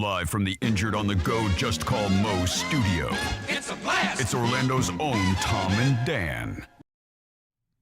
Live from the Injured on the Go Just Call Mo studio. It's a blast! It's Orlando's own Tom and Dan.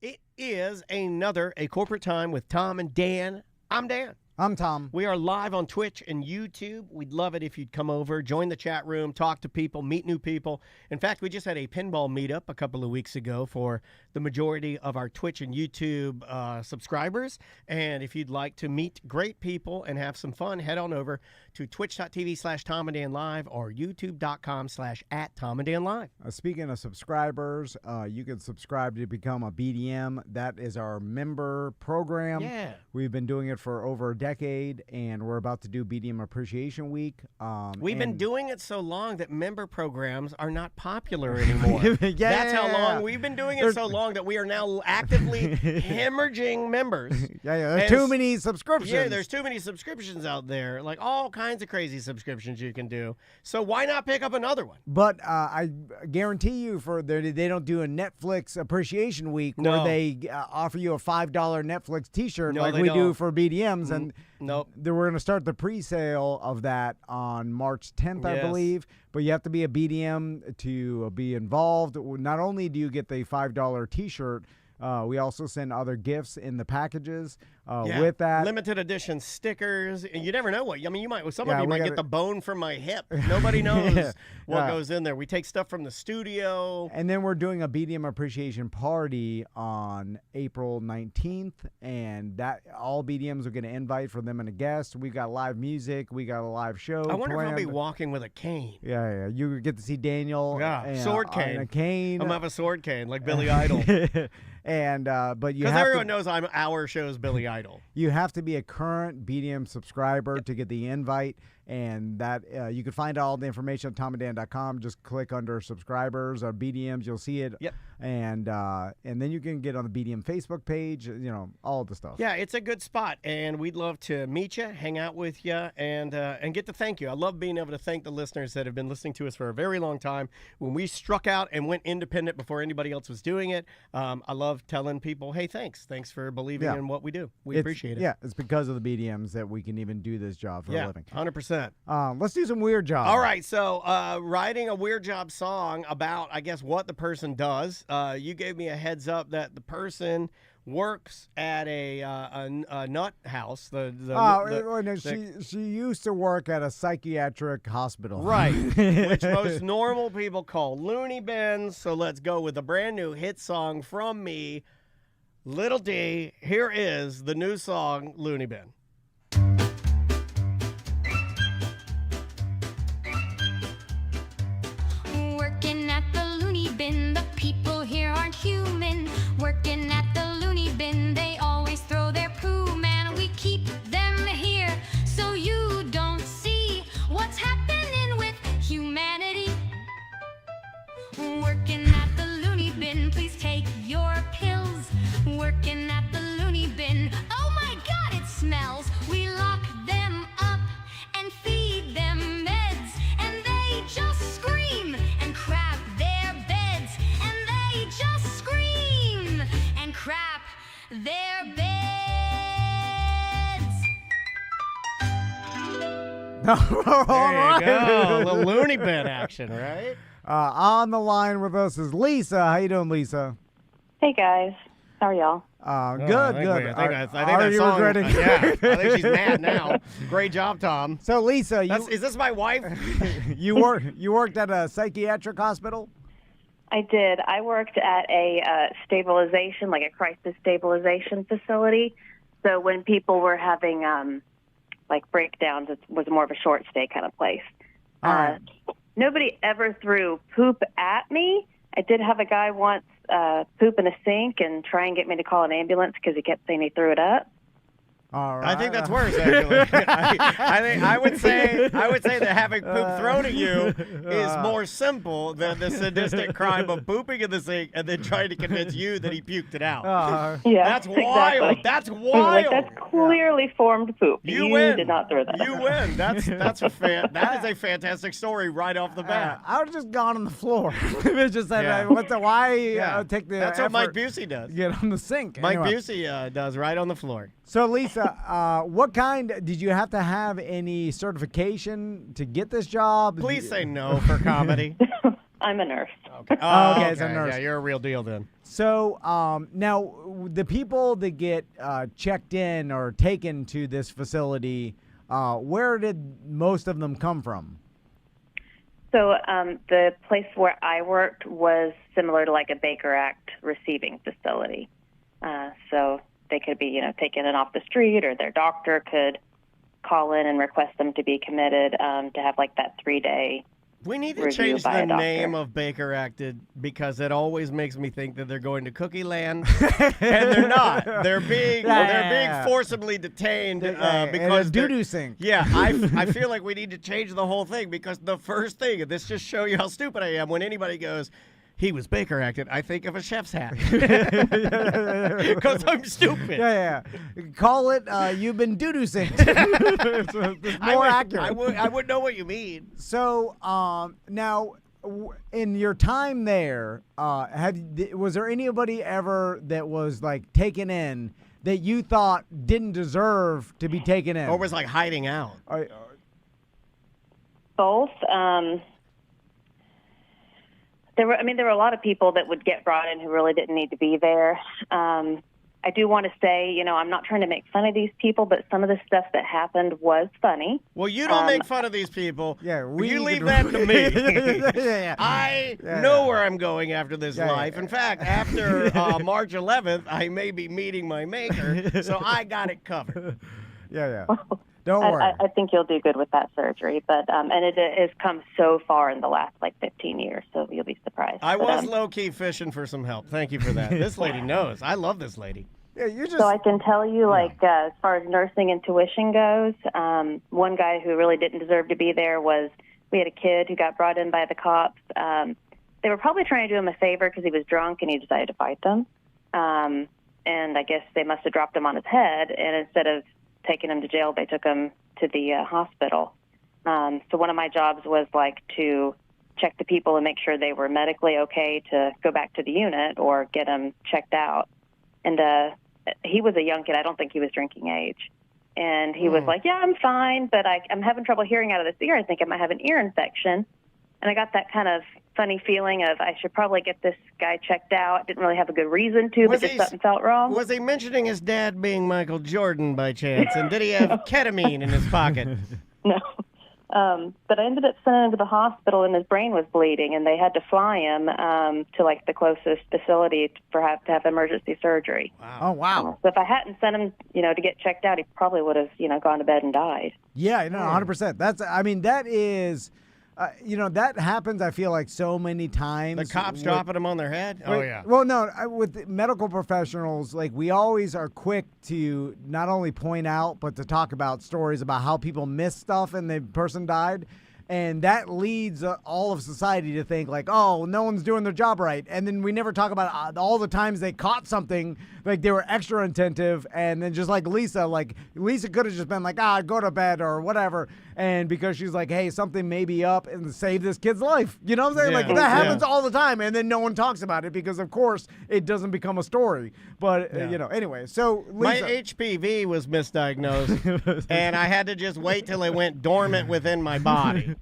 It is a corporate time with Tom and Dan. I'm Dan. I'm Tom. We are live on Twitch and YouTube. We'd love it if you'd come over, join the chat room, talk to people, meet new people. In fact, we just had a pinball meetup a couple of weeks ago for the majority of our Twitch and YouTube subscribers. And if you'd like to meet great people and have some fun, head on over to twitch.tv/TomandDanLive or youtube.com/@TomandDanLive. Speaking of subscribers, you can subscribe to become a BDM. That is our member program. Yeah. We've been doing it for over a decade, and we're about to do BDM Appreciation Week. We've been doing it so long that member programs are not popular anymore. That's how long we've been doing it, so long that we are now actively hemorrhaging members. There's too many subscriptions. Yeah, there's too many subscriptions out there, like all kinds of crazy subscriptions you can do. So why not pick up another one? But I guarantee you, they don't do a Netflix Appreciation Week where they offer you a $5 Netflix T-shirt like we do for BDMs. And nope. We're going to start the pre-sale of that on March 10th, I believe. But you have to be a BDM to be involved. Not only do you get the $5 T-shirt, we also send other gifts in the packages with that. Limited edition stickers. And you never know what. I mean, some of you might get the bone from my hip. Nobody knows what goes in there. We take stuff from the studio. And then we're doing a BDM Appreciation Party on April 19th. And that all BDMs are going to invite for them and a guest. We've got live music. We got a live show. I wonder planned. if I'll be walking with a cane. Yeah. You get to see Daniel. Sword cane. On a cane. I'm going to have a sword cane like Billy Idol. And but you because have everyone knows I'm our show's Billy Idol. You have to be a current BDM subscriber to get the invite, and that you can find all the information on tomanddan.com. Just click under subscribers or BDMs, you'll see it. Yep. And then you can get on the BDM Facebook page. All of the stuff. Yeah, it's a good spot, and we'd love to meet you, hang out with you, and get to thank you. I love being able to thank the listeners that have been listening to us for a very long time. When we struck out and went independent before anybody else was doing it, I love telling people, hey, thanks for believing in what we do. We appreciate it. Yeah, it's because of the BDMs that we can even do this job for a living. 100%. Let's do some weird jobs. All right, so writing a weird job song about, I guess, what the person does. You gave me a heads up that the person works at a nut house. She used to work at a psychiatric hospital. Right, which most normal people call loony bins. So let's go with a brand new hit song from me, Little D. Here is the new song, Loony Bin. Working at the loony bin, the people here aren't human. Working at the loony bin, they always throw their poo, man. We keep them here so you don't see what's happening with humanity. Working at the loony bin, please take your pills. Working at the loony bin, oh my God, it smells. We lock them up and feed them meds, and they just scream and crap their beds, and they just scream and crap their beds. There you go. A little loony bin action, right? On the line with us is Lisa. How you doing, Lisa? Hey, guys. How are y'all? Good. I think are that you song, regretting? I think she's mad now. Great job, Tom. So, Lisa, Is this my wife? you worked at a psychiatric hospital? I did. I worked at a stabilization, like a crisis stabilization facility. So when people were having breakdowns, it was more of a short stay kind of place. Nobody ever threw poop at me. I did have a guy once poop in a sink and try and get me to call an ambulance because he kept saying he threw it up. All right. I think that's worse, actually. I would say that having poop thrown at you is more simple than the sadistic crime of pooping in the sink and then trying to convince you that he puked it out. Yeah, that's wild. Exactly. That's wild. Like, that's clearly formed poop. You win. Did not throw that. You win. That is a fantastic story right off the bat. I would have just gone on the floor. It just said, why take the That's effort what Mike Busey does. Get on the sink. Mike anyway. Busey does right on the floor. So, Lisa, what kind did you have to have any certification to get this job? Please say no for comedy. I'm a nurse. Okay. Oh, okay, it's a nurse. Yeah, you're a real deal then. So, now the people that get checked in or taken to this facility, where did most of them come from? So the place where I worked was similar to like a Baker Act receiving facility. So they could be, taken in off the street, or their doctor could call in and request them to be committed to have like that 3-day. We need to Review change by the a doctor. name of Baker Acted because it always makes me think that they're going to Cookie Land, and they're not. They're being forcibly detained because doo-doo sink. Yeah, I feel like we need to change the whole thing because the first thing, and this just show you how stupid I am, when anybody goes, he was Baker Acted, I think of a chef's hat because I'm stupid. Yeah. Call it, you've been doo-doo synced. It's more accurate. I would know what you mean. So, now, in your time there, was there anybody ever that was, like, taken in that you thought didn't deserve to be taken in? Or was like hiding out? Both. There were a lot of people that would get brought in who really didn't need to be there. I do want to say, I'm not trying to make fun of these people, but some of the stuff that happened was funny. Well, you don't make fun of these people. Yeah, you leave that to me. Yeah. I know where I'm going after this life. In fact, after March 11th, I may be meeting my maker, so I got it covered. Yeah. Don't worry. I think you'll do good with that surgery, but and it has come so far in the last 15 years, so you'll be surprised. I was low-key fishing for some help. Thank you for that. This lady knows. I love this lady. Yeah, you're just. So I can tell you, as far as nursing and tuition goes, one guy who really didn't deserve to be there was, we had a kid who got brought in by the cops. They were probably trying to do him a favor because he was drunk and he decided to fight them. And I guess they must have dropped him on his head, and instead of taking him to jail, they took him to the hospital. So one of my jobs was to check the people and make sure they were medically okay to go back to the unit or get them checked out. And he was a young kid. I don't think he was drinking age. And he was like, yeah, I'm fine, but I'm having trouble hearing out of this ear. I think I might have an ear infection. And I got that kind of funny feeling of I should probably get this guy checked out. Didn't really have a good reason to, but just something felt wrong. Was he mentioning his dad being Michael Jordan by chance? And did he have ketamine in his pocket? No. But I ended up sending him to the hospital, and his brain was bleeding, and they had to fly him to the closest facility to have emergency surgery. Wow. Oh, wow. So if I hadn't sent him, to get checked out, he probably would have, gone to bed and died. Yeah, 100%. That is. That happens, I feel like, so many times. The cops dropping them on their head? Oh, yeah. Well, no, with medical professionals, we always are quick to not only point out, but to talk about stories about how people missed stuff and the person died. And that leads all of society to think oh, no one's doing their job right. And then we never talk about all the times they caught something, they were extra attentive. And then just Lisa could have just been go to bed or whatever. And because she's hey, something may be up and save this kid's life. You know what I'm saying? Yeah. That happens all the time. And then no one talks about it because, of course, it doesn't become a story. But, anyway. So, Lisa. My HPV was misdiagnosed, and I had to just wait till it went dormant within my body.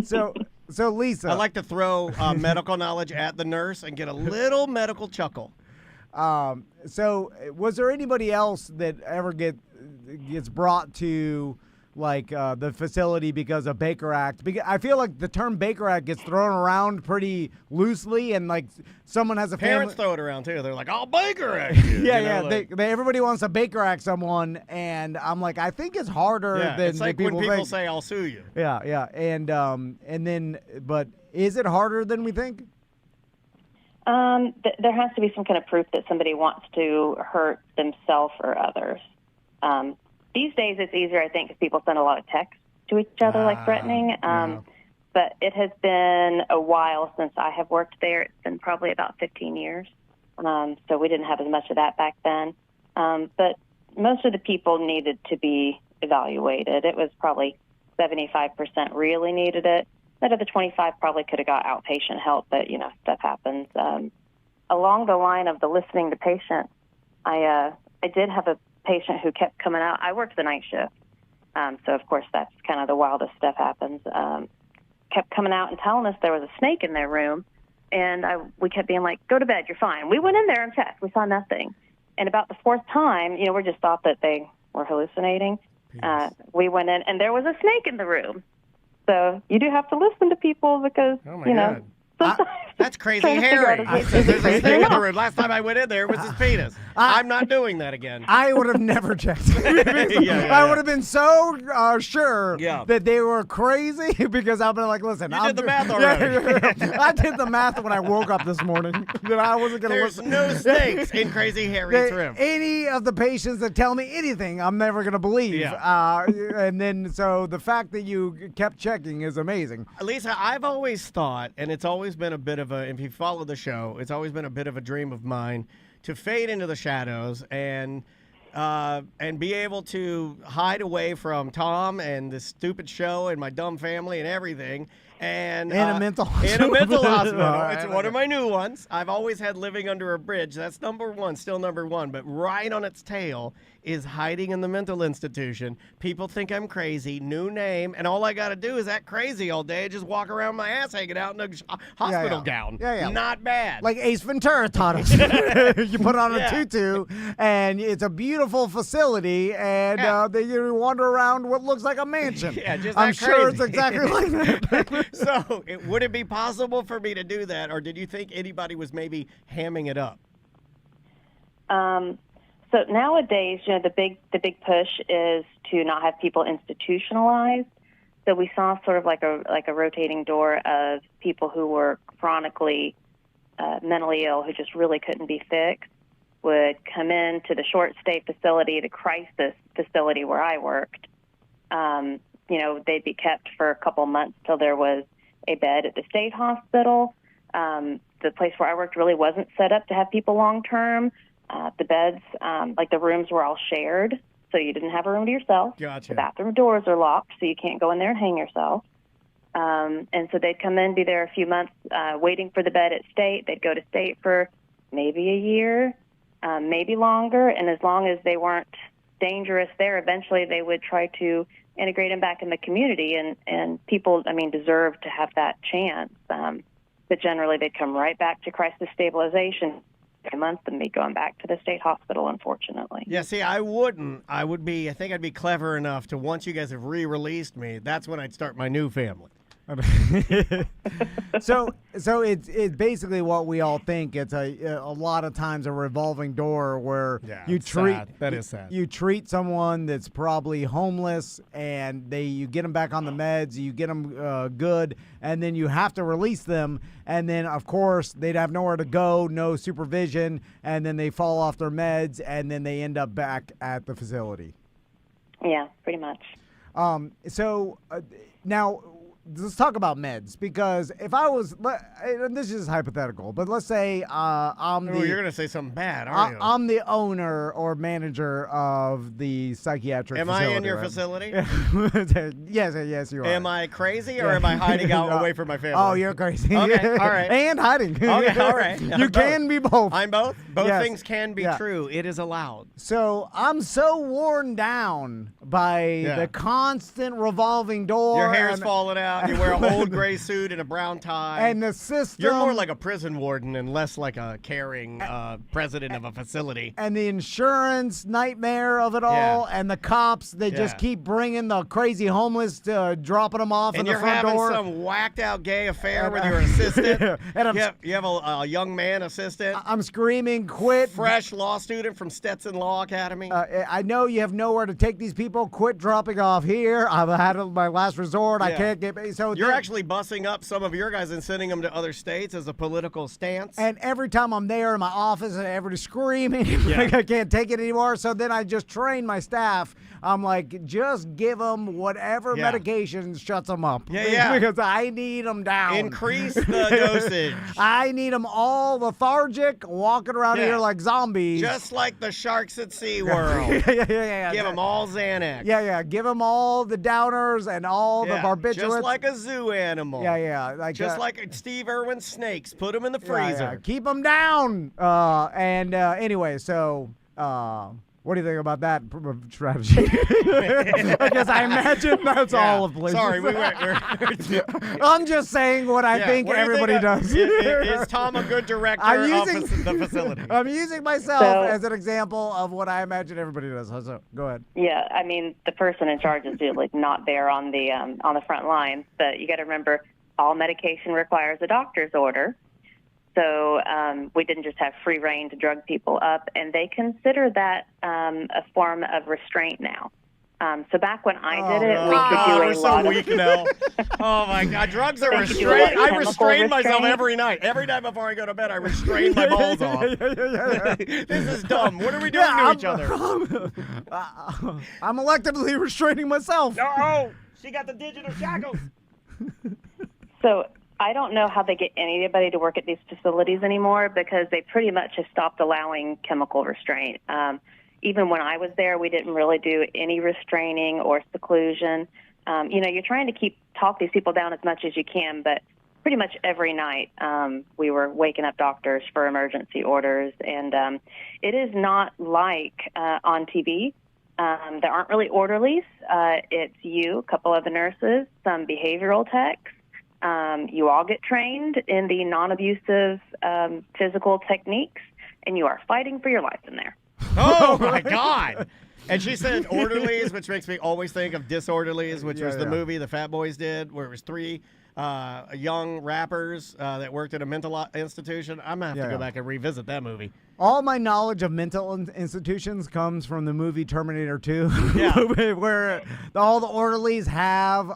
So Lisa. I like to throw medical knowledge at the nurse and get a little medical chuckle. So was there anybody else that ever gets brought to the facility because of Baker Act? Because I feel like the term Baker Act gets thrown around pretty loosely, and someone has a Parents family. throw it around too. They're like, "Oh, Baker Act." You. Everybody wants to Baker Act someone, and I'm I think it's harder than it's like people when people think. say, "I'll sue you." Yeah, and then, but is it harder than we think? There has to be some kind of proof that somebody wants to hurt themselves or others. These days, it's easier, I think, because people send a lot of texts to each other, threatening. But it has been a while since I have worked there. It's been probably about 15 years. So we didn't have as much of that back then. But most of the people needed to be evaluated. It was probably 75% really needed it. That other 25 probably could have got outpatient help, but, stuff happens. Along the line of the listening to patients, I did have a patient who kept coming out. I worked the night shift, so of course that's kind of the wildest stuff happens. Kept coming out and telling us there was a snake in their room, and we kept being like, "Go to bed, you're fine." We went in there and checked. We saw nothing. And about the fourth time, we just thought that they were hallucinating. We went in, and there was a snake in the room. So you do have to listen to people because, God. That's crazy trying to figure Harry. out There's a snake in the room. Last time I went in there, it was his penis. I'm not doing that again. I would have never checked. Yeah. I would have been so sure Yeah. that they were crazy because I've been like, listen. You did the math already. I did the math when I woke up this morning that I wasn't going to There's listen. no snakes in Crazy Harry's room. Any of the patients that tell me anything, I'm never going to believe. Yeah. And then, so the fact that you kept checking is amazing. Lisa, I've always thought, and it's always been a bit of a, if you follow the show, it's always been a bit of a dream of mine to fade into the shadows and be able to hide away from Tom and this stupid show and my dumb family and everything. And In a mental hospital. In a mental hospital. All It's right, one of my new ones. I've always had living under a bridge. That's number one, still number one. But right on its tail is hiding in the mental institution. People think I'm crazy. New name. And all I got to do is act crazy all day. Just walk around my ass hanging out in a hospital gown. Yeah. Not bad. Like Ace Ventura taught us. You put on a tutu, and it's a beautiful facility, and then you wander around what looks like a mansion. Yeah, just I'm act sure crazy. it's exactly like that. So, would it be possible for me to do that, or did you think anybody was maybe hamming it up? So nowadays, the big push is to not have people institutionalized. So we saw sort of like a rotating door of people who were chronically mentally ill, who just really couldn't be fixed, would come into the short stay facility, the crisis facility where I worked. They'd be kept for a couple months till there was a bed at the state hospital. The place where I worked really wasn't set up to have people long term. The beds, like the rooms were all shared, so you didn't have a room to yourself. Gotcha. The bathroom doors are locked, so you can't go in there and hang yourself. And so they'd come in, be there a few months, waiting for the bed at state. They'd go to state for maybe a year, maybe longer, and as long as they weren't dangerous there, eventually they would try to integrate them back in the community, and people, deserve to have that chance. But generally they'd come right back to crisis stabilization a month and be going back to the state hospital, unfortunately. Yeah, see, I wouldn't. I think I'd be clever enough to, once you guys have re-released me, that's when I'd start my new family. So it's basically what we all think. It's a lot of times a revolving door where you treat sad. That is sad. You treat someone that's probably homeless, and you get them back on the meds, you get them good, and then you have to release them, and then of course they'd have nowhere to go, no supervision, and then they fall off their meds, and then they end up back at the facility. Yeah, pretty much. Now, let's talk about meds, because if I was, and this is hypothetical, but let's say you're going to say something bad, aren't you? I'm the owner or manager of the psychiatric Am facility. I in your facility? Yes, you are. Am I crazy, or am I hiding out away from my family? Oh, you're crazy. Okay, all right. And hiding. Okay, all right. You can be both. I'm both? Both Yes. things can be true. It is allowed. So I'm so worn down by the constant revolving door. Your hair's falling out. You wear an old gray suit and a brown tie. And the system. You're more like a prison warden and less like a caring president of a facility. And the insurance nightmare of it all, and the cops, they just keep bringing the crazy homeless, dropping them off in the front door. And you're having some whacked out gay affair with your assistant. And you have a young man assistant. I'm screaming, quit. Fresh law student from Stetson Law Academy. I know you have nowhere to take these people. Quit dropping off here. I've had my last resort. I can't get. So you're actually bussing up some of your guys and sending them to other states as a political stance. And every time I'm there in my office, everybody's screaming. Like I can't take it anymore. So then I just train my staff. I'm like, just give them whatever medication shuts them up. Because I need them down. Increase the dosage. I need them all lethargic, walking around here like zombies. Just like the sharks at SeaWorld. Give them all Xanax. Give them all the downers and all the barbiturates. Just like a zoo animal. Like just like Steve Irwin's snakes. Put them in the freezer. Keep them down. Anyway, so What do you think about that strategy? I guess I imagine that's all of places. Sorry, I'm just saying what I think everybody does. Is Tom a good director of the facility? I'm using myself as an example of what I imagine everybody does. So, go ahead. Yeah, I mean, the person in charge is usually not there on the front line, but you got to remember, all medication requires a doctor's order. So we didn't just have free reign to drug people up, and they consider that a form of restraint now. So back when I did it, we could do a lot of... weak now. Oh, my God. Drugs are restraint. I restrain myself every night. Every night before I go to bed, I restrain my balls off. This is dumb. What are we doing to each other? I'm electively restraining myself. No, she got the digital shackles. So I don't know how they get anybody to work at these facilities anymore because they pretty much have stopped allowing chemical restraint. Even when I was there, we didn't really do any restraining or seclusion. You're trying to talk these people down as much as you can, but pretty much every night we were waking up doctors for emergency orders. And it is not like on TV. There aren't really orderlies. It's you, a couple of the nurses, some behavioral techs. You all get trained in the non-abusive physical techniques, and you are fighting for your life in there. Oh, my God. And she said orderlies, which makes me always think of Disorderlies, which was the movie the Fat Boys did, where it was three young rappers that worked at a mental institution. I'm going to have to go back and revisit that movie. All my knowledge of mental institutions comes from the movie Terminator 2, where all the orderlies have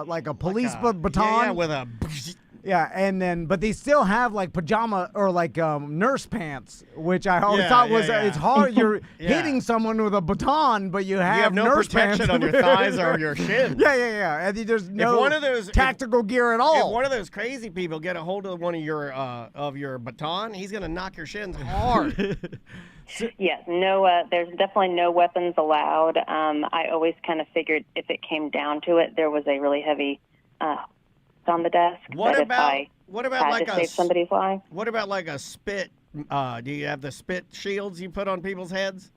like a police baton. Yeah, with a... Yeah, and then, but they still have like pajama or like nurse pants, which I always thought was it's hard. You're hitting someone with a baton, but you have no nurse protection pants on your thighs or your shins. Yeah. And there's no tactical gear at all. If one of those crazy people get a hold of one of your baton, he's gonna knock your shins hard. Yes, no. There's definitely no weapons allowed. I always kind of figured if it came down to it, there was a really heavy on the desk. What about like save somebody's life? What about like a spit? Do you have the spit shields you put on people's heads?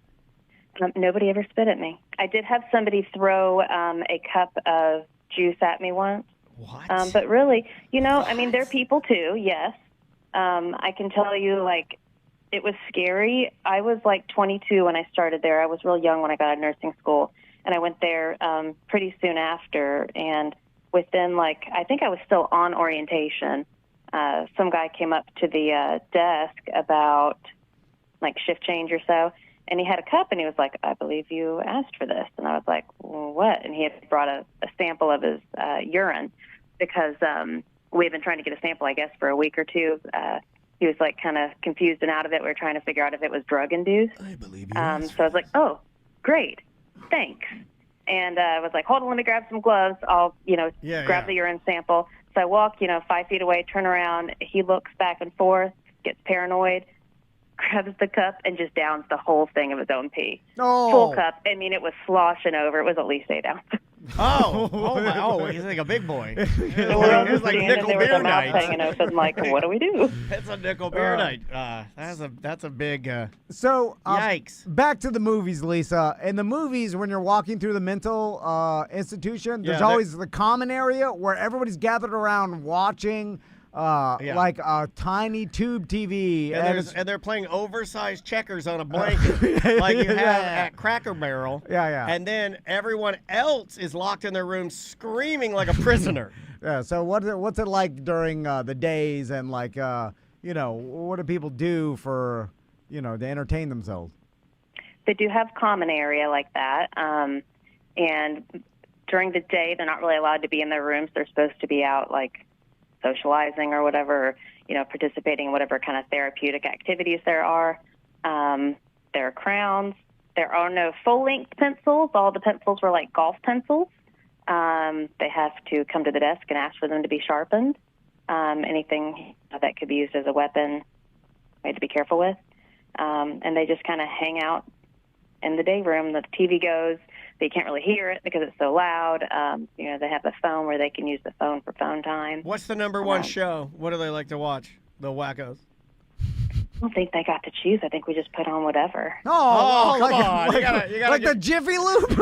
Nobody ever spit at me. I did have somebody throw a cup of juice at me once. What? But really, I mean, they're people too. Yes, I can tell you, like, it was scary. I was like 22 when I started there. I was real young when I got out of nursing school, and I went there pretty soon after, and within, I think I was still on orientation. Some guy came up to the desk about, shift change or so, and he had a cup, and he was like, "I believe you asked for this." And I was like, well, "What?" And he had brought a sample of his urine because we had been trying to get a sample, I guess, for a week or two. He was, kind of confused and out of it. We were trying to figure out if it was drug-induced. I believe you so I was like, "Oh, great. Thanks." And I was like, "Hold on, let me grab some gloves. I'll, grab the urine sample." So I walk, 5 feet away, turn around. He looks back and forth, gets paranoid, grabs the cup, and just downs the whole thing of his own pee. Oh. Full cup. I mean, it was sloshing over. It was at least 8 ounces. He's like a big boy. It's like nickel there was beer a mouth night. hanging open, what do we do? That's a nickel beer night. That's a big So yikes. Back to the movies, Lisa. In the movies, when you're walking through the mental institution, there's always the common area where everybody's gathered around watching like a tiny tube TV. And they're playing oversized checkers on a blanket like you have at Cracker Barrel. Yeah. And then everyone else is locked in their room screaming like a prisoner. Yeah, so what's it like during the days and what do people do for, to entertain themselves? They do have common area like that. And during the day, they're not really allowed to be in their rooms. They're supposed to be out, socializing or whatever, participating in whatever kind of therapeutic activities there are. There are crowns. There are no full-length pencils. All the pencils were like golf pencils. They have to come to the desk and ask for them to be sharpened. Anything that could be used as a weapon, we had to be careful with. And they just kind of hang out in the day room. The TV goes. They can't really hear it because it's so loud. They have a phone where they can use the phone for phone time. What's the number one show? What do they like to watch? The wackos. don't think they got to choose. I think we just put on whatever. Oh, come like, on. You gotta like the Jiffy Lube. You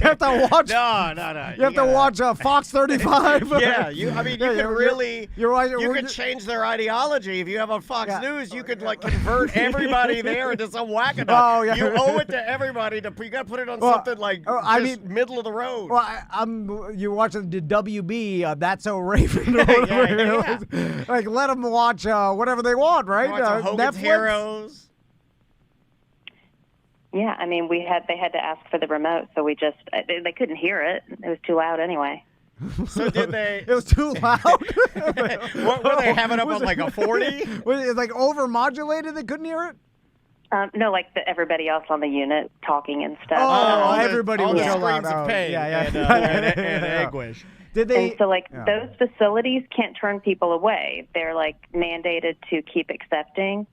have to watch. No. You have to watch Fox 35. Yeah, you could really. You could just- change their ideology if you have on Fox News. You could like convert everybody there into some wackadoodle. Oh, yeah. You owe it to everybody to. You got to put it on something like middle of the road. Well, you're watching the WB. That's So Raven. Yeah. Like let them watch whatever they want, right? Watch Hogan's Netflix? Heroes. Yeah, I mean, they had to ask for the remote, so we just they couldn't hear it. It was too loud anyway. So did they? It was too loud. What were they having up on like a 40? Was it like overmodulated? They couldn't hear it. No, like everybody else on the unit talking and stuff. Oh, all the- everybody all was the so screams loud. of pain Yeah. and anguish. Did they? And so, those facilities can't turn people away. They're, mandated to keep accepting.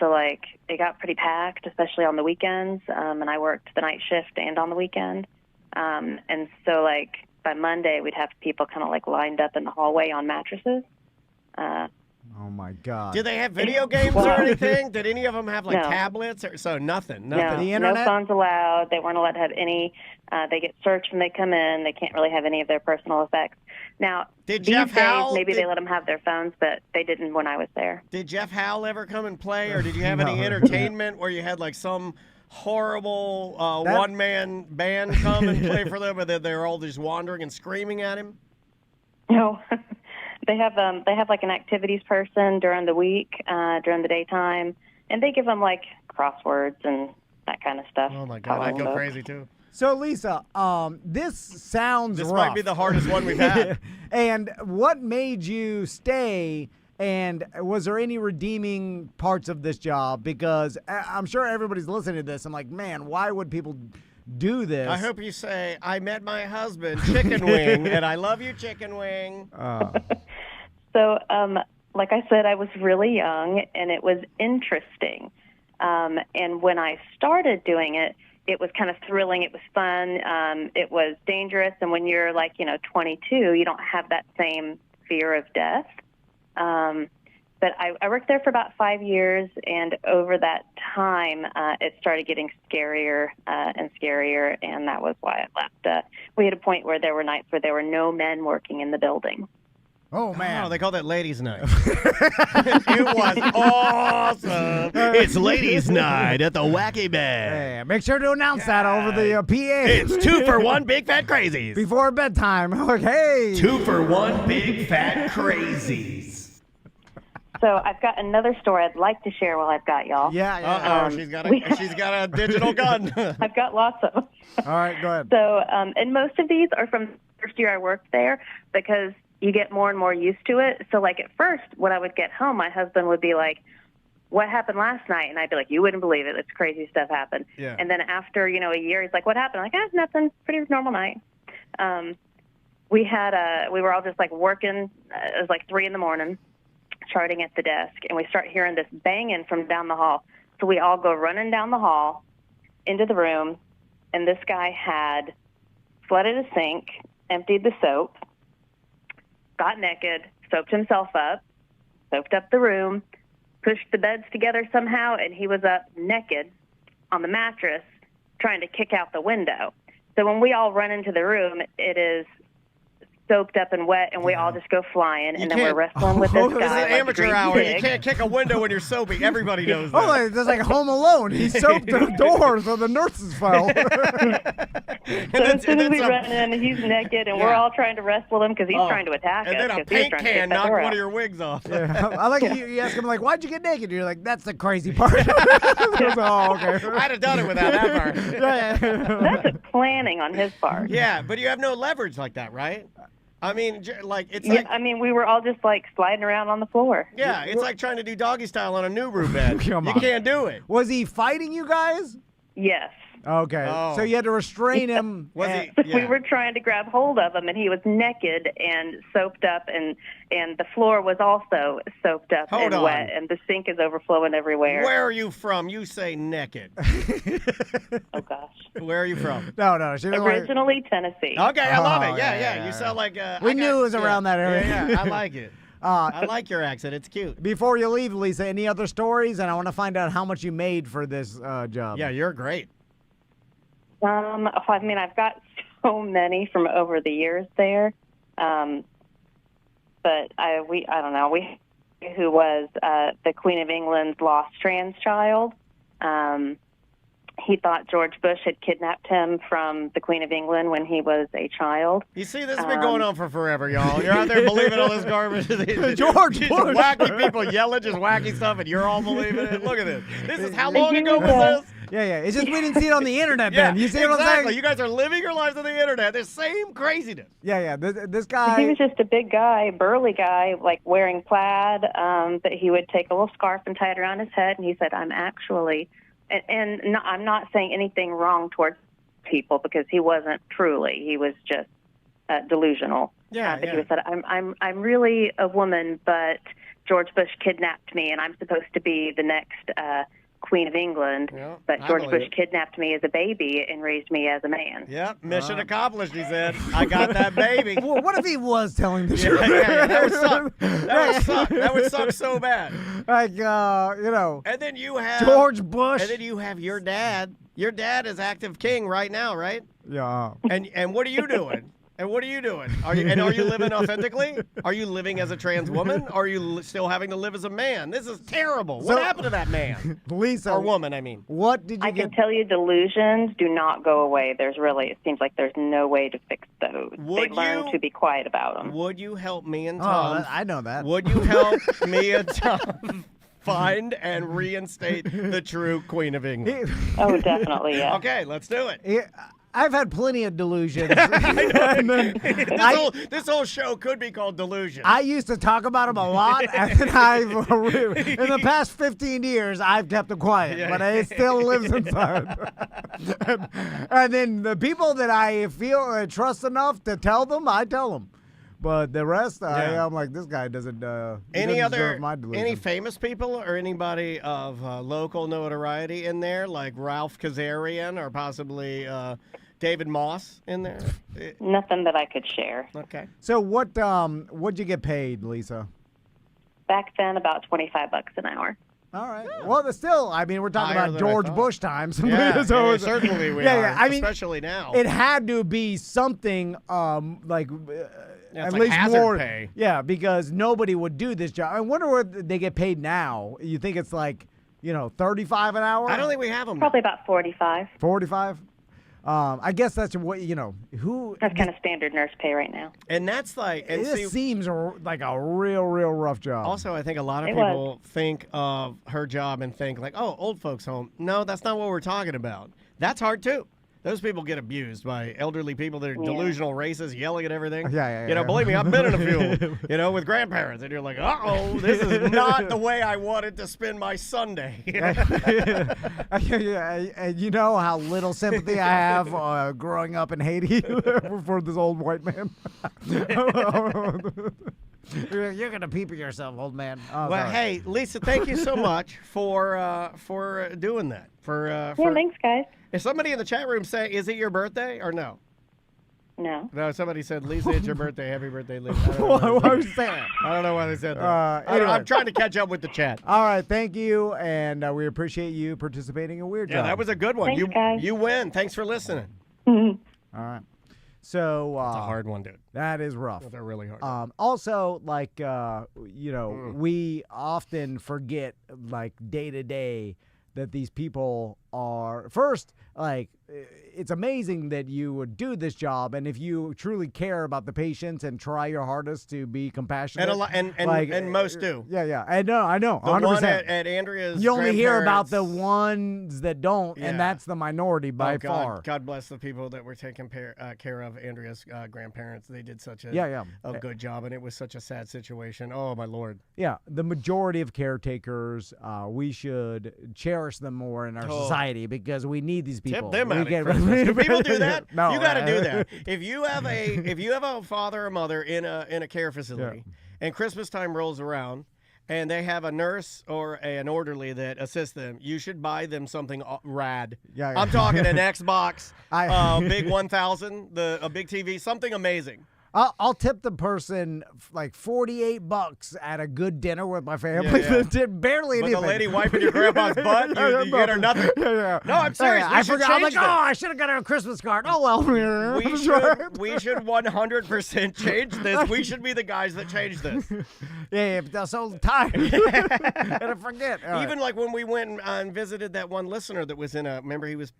So, it got pretty packed, especially on the weekends. And I worked the night shift and on the weekend. And so, by Monday, we'd have people kind of, lined up in the hallway on mattresses. Oh, my God. Did they have video games or anything? Did any of them have, No. tablets? So nothing. No, Nothing. The no internet? phones allowed. They weren't allowed to have any. They get searched when they come in. They can't really have any of their personal effects. Now, Did these Jeff days, Howell- maybe did- they let them have their phones, but they didn't when I was there. Did Jeff Howell ever come and play, or did you have any entertainment where you had some horrible one-man band come and play for them, and then they're all just wandering and screaming at him? No, they have an activities person during the week, during the daytime, and they give them crosswords and that kind of stuff. Oh my God, I'd go Coloring crazy too. So, Lisa, this sounds This rough. might be the hardest one we've had. And what made you stay? And was there any redeeming parts of this job? Because I'm sure everybody's listening to this. I'm like, man, why would people do this? I hope you say, I met my husband, Chicken Wing, and I love you, Chicken Wing. So, like I said, I was really young, and it was interesting. And when I started doing it, it was kind of thrilling. It was fun. It was dangerous. And when you're 22, you don't have that same fear of death. But I worked there for about 5 years, and over that time, it started getting scarier and scarier, and that was why I left. We had a point where there were nights where there were no men working in the building. Oh, man. Oh, they call that ladies' night. It was awesome. It's ladies' night at the Wacky Bag. Hey, make sure to announce that over the PA. It's 2 for 1 big fat crazies. Before bedtime. Like, hey. 2 for 1 big fat crazies. So I've got another story I'd like to share while I've got y'all. Yeah. Uh-oh, she's got a digital gun. I've got lots of them. All right, go ahead. So, and most of these are from the first year I worked there because you get more and more used to it. So, at first, when I would get home, my husband would be like, what happened last night? And I'd be like, you wouldn't believe it. It's crazy stuff happened. Yeah. And then after, a year, he's like, what happened? I'm like, nothing. Pretty normal night. We were all just working. It was 3 a.m, charting at the desk. And we start hearing this banging from down the hall. So we all go running down the hall into the room. And this guy had flooded a sink, emptied the soap, got naked, soaped himself up, soaped up the room, pushed the beds together somehow, and he was up naked on the mattress trying to kick out the window. So when we all run into the room, it is soaked up and wet, and we all just go flying, and then we're wrestling with this guy. This is like a amateur greasy hour. pig. You can't kick a window when you're soapy. Everybody knows that. Oh, that's like Home Alone. He soaked the door so the nurses fell. So as soon as we run in, he's naked, and we're all trying to wrestle him because he's trying to attack and us. then a 'cause he's paint trying to can get that knocked door one out. of your wigs off. Yeah. I like you ask him, why'd you get naked? You're like, that's the crazy part. Oh, okay. I'd have done it without that part. That's a planning on his part. Yeah, but you have no leverage like that, right? I mean, it's Yeah, like, I mean, we were all just sliding around on the floor. yeah, it's like trying to do doggy style on a new brew bed. Come You on. can't do it. Was he fighting you guys? Yes. Okay. Oh. So you had to restrain him. Was and- he? Yeah. We were trying to grab hold of him, and he was naked and soaped up, and the floor was also soaked up Hold and on. wet, and the sink is overflowing everywhere. Where are you from? You say naked. Oh, gosh. Where are you from? No. She was like, Originally Tennessee. Okay, I love Oh, it. Yeah. yeah. You sound like We knew it was around that area. Yeah, I like it. I like your accent. It's cute. Before you leave, Lisa, any other stories? And I want to find out how much you made for this job. Yeah, you're great. I mean, I've got so many from over the years there. But I don't know. Who was the Queen of England's lost trans child. He thought George Bush had kidnapped him from the Queen of England when he was a child. You see, this has been going on for forever, y'all. You're out there believing all this garbage. George These Bush. wacky people yelling just wacky stuff, and you're all believing it. Look at this. This is how long ago was this? Yeah. It's just we didn't see it on the internet, Yeah, Ben. You see what I'm exactly. saying? You guys are living your lives on the internet. The same craziness. Yeah. This guy. He was just a big guy, burly guy, like wearing plaid, but he would take a little scarf and tie it around his head, and he said, I'm actually... And no, I'm not saying anything wrong towards people because he wasn't truly. He was just delusional. Yeah, But he said, I'm really a woman, but George Bush kidnapped me, and I'm supposed to be the next Queen of England. Yeah, but I George believe Bush it. kidnapped me as a baby and raised me as a man. Yep, mission accomplished, he said. I got that baby. Well, what if he was telling the truth? Yeah, that would suck. That would suck. That would suck so bad. Like, you know, And then you have... George Bush. And then you have your dad. Your dad is active king right now, right? Yeah. And what are you doing? And what are you doing? Are you living authentically? Are you living as a trans woman? Or are you still having to live as a man? This is terrible. What happened to that man? Lisa. Or woman, I mean. What did you I get? can tell you delusions do not go away. It seems like there's no way to fix those. Would they learn you- to be quiet about them. Would you help me and Oh, Tom? I know that. Would you help me and Tom find and reinstate the true Queen of England? Oh, definitely, yeah. Okay, let's do it. I've had plenty of delusions. This whole show could be called Delusion. I used to talk about them a lot, and then in the past 15 years, I've kept them quiet, but it still lives inside. And then the people that I feel trust enough to tell them, I tell them. But the rest, I'm like, this guy doesn't. Any doesn't other deserve my delusion. any famous people or anybody of local notoriety in there, like Ralph Kazarian or possibly David Moss in there? Nothing that I could share. Okay. So what'd you get paid, Lisa? Back then, about $25 an hour. All right. Well, but still, I mean, we're talking Higher about than I George thought. Bush times. Yeah, So yeah, it's- certainly we yeah, are, yeah. I mean, especially now. it had to be something like Yeah, at it's like least hazard more. pay. Yeah, because nobody would do this job. I wonder what they get paid now. You think it's like, 35 an hour? I don't think we have them. Probably about 45. 45. I guess that's what who. That's kind of standard nurse pay right now. And that's like, and This see, seems like a real rough job. also I think a lot of It people think of her job and think like, oh, old folks home. No, that's not what we're talking about. That's hard too. Those people get abused by elderly people that are delusional racists yelling at everything. Yeah. Believe me, I've been in a few, with grandparents. And you're like, uh-oh, this is not the way I wanted to spend my Sunday. And you know how little sympathy I have growing up in Haiti for this old white man. You're gonna pee for yourself, old man. Oh, Well, sorry. hey, Lisa, thank you so much for doing that. Yeah, thanks, guys. If somebody in the chat room say, is it your birthday or no? No. No, somebody said, Lisa, it's your birthday. Happy birthday, Lisa. I don't know What why was that? I don't know why they said that. Anyway. I'm trying to catch up with the chat. All right, thank you, and we appreciate you participating in Weird Yeah, Job. that was a good one. Thanks, guys. You win. Thanks for listening. All right. So It's a hard one, dude. that is rough. They're really hard. Also, like we often forget, like day to day, that these people are first like. It's amazing that you would do this job, and if you truly care about the patients and try your hardest to be compassionate, And most do. Yeah. I know. The 100%. one at Andrea's You only hear about the grandparents- ones that don't, Yeah. and that's the minority by Oh, God, far. God bless the people that were taking care of Andrea's grandparents. They did such a good job, and it was such a sad situation. Oh, my Lord. Yeah, the majority of caretakers, we should cherish them more in our society because we need these people. Tip them We out. get- Do people do that? No, You got to do that. If you have a father or mother in a care facility, and Christmas time rolls around, and they have a nurse or an orderly that assists them, you should buy them something rad. Yeah. I'm talking an Xbox, big 1000, a big TV, something amazing. I'll tip the person like $48 at a good dinner with my family. Yeah. Did barely But anything. the lady wiping your grandpa's butt, you get her nothing. Yeah. No, I'm serious. I We should forgot. I'm like, change this. I should have got her a Christmas card. Oh well. We should 100% change this. We should be the guys that change this. Yeah, but I'm so tired. And I forget. All Even like when we went and visited that one listener that was in a. Remember, he was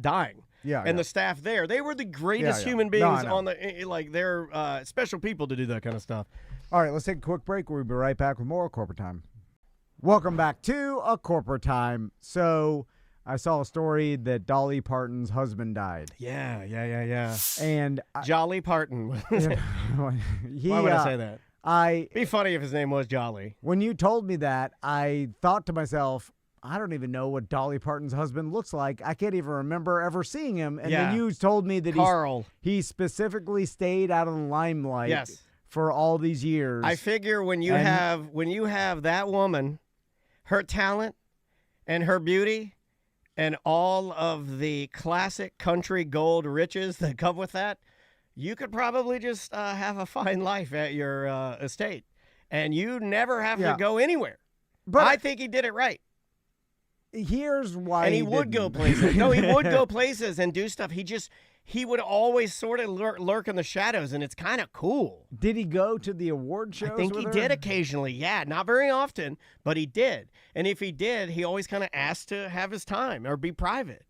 dying. Yeah, And yeah. the staff there, they were the greatest Yeah, yeah. human No, beings I know. on the like. They're special people to do that kind of stuff. All right, let's take a quick break. We'll be right back with more Corporate Time. Welcome back to a Corporate Time. So I saw a story that Dolly Parton's husband died. Yeah. And Jolly Parton. he, Why would I say that? It'd Be funny if his name was Jolly. when you told me that, I thought to myself, I don't even know what Dolly Parton's husband looks like. I can't even remember ever seeing him. And Yeah. then you told me that Carl. he specifically stayed out of the limelight Yes. for all these years. I figure when you have that woman, her talent and her beauty and all of the classic country gold riches that come with that, you could probably just have a fine life at your estate. And you never have Yeah. to go anywhere. But I think he did it right. here's why And he would go didn't. places. No, he would go places and do stuff. He would always sort of lurk in the shadows, and it's kind of cool. Did he go to the award shows? I think he with did her? occasionally. Yeah, not very often, but he did. And if he did, he always kind of asked to have his time or be private.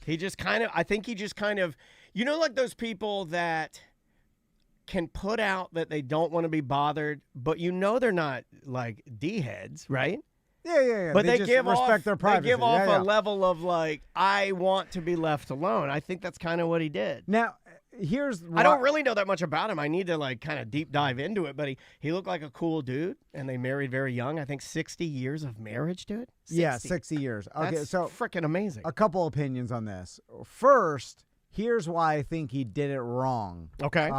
I think he just kind of, like those people that can put out that they don't want to be bothered, but they're not like D-heads, right? Yeah. But they just give respect off their privacy. They give off Yeah. a level of like, I want to be left alone. I think that's kind of what he did. Now, here's I don't really know that much about him. I need to like kind of deep dive into it, but he looked like a cool dude, and they married very young. I think 60 years of marriage, dude. 60. Yeah, 60 years. Okay, That's so freaking amazing. a couple opinions on this. First, here's why I think he did it wrong. Okay.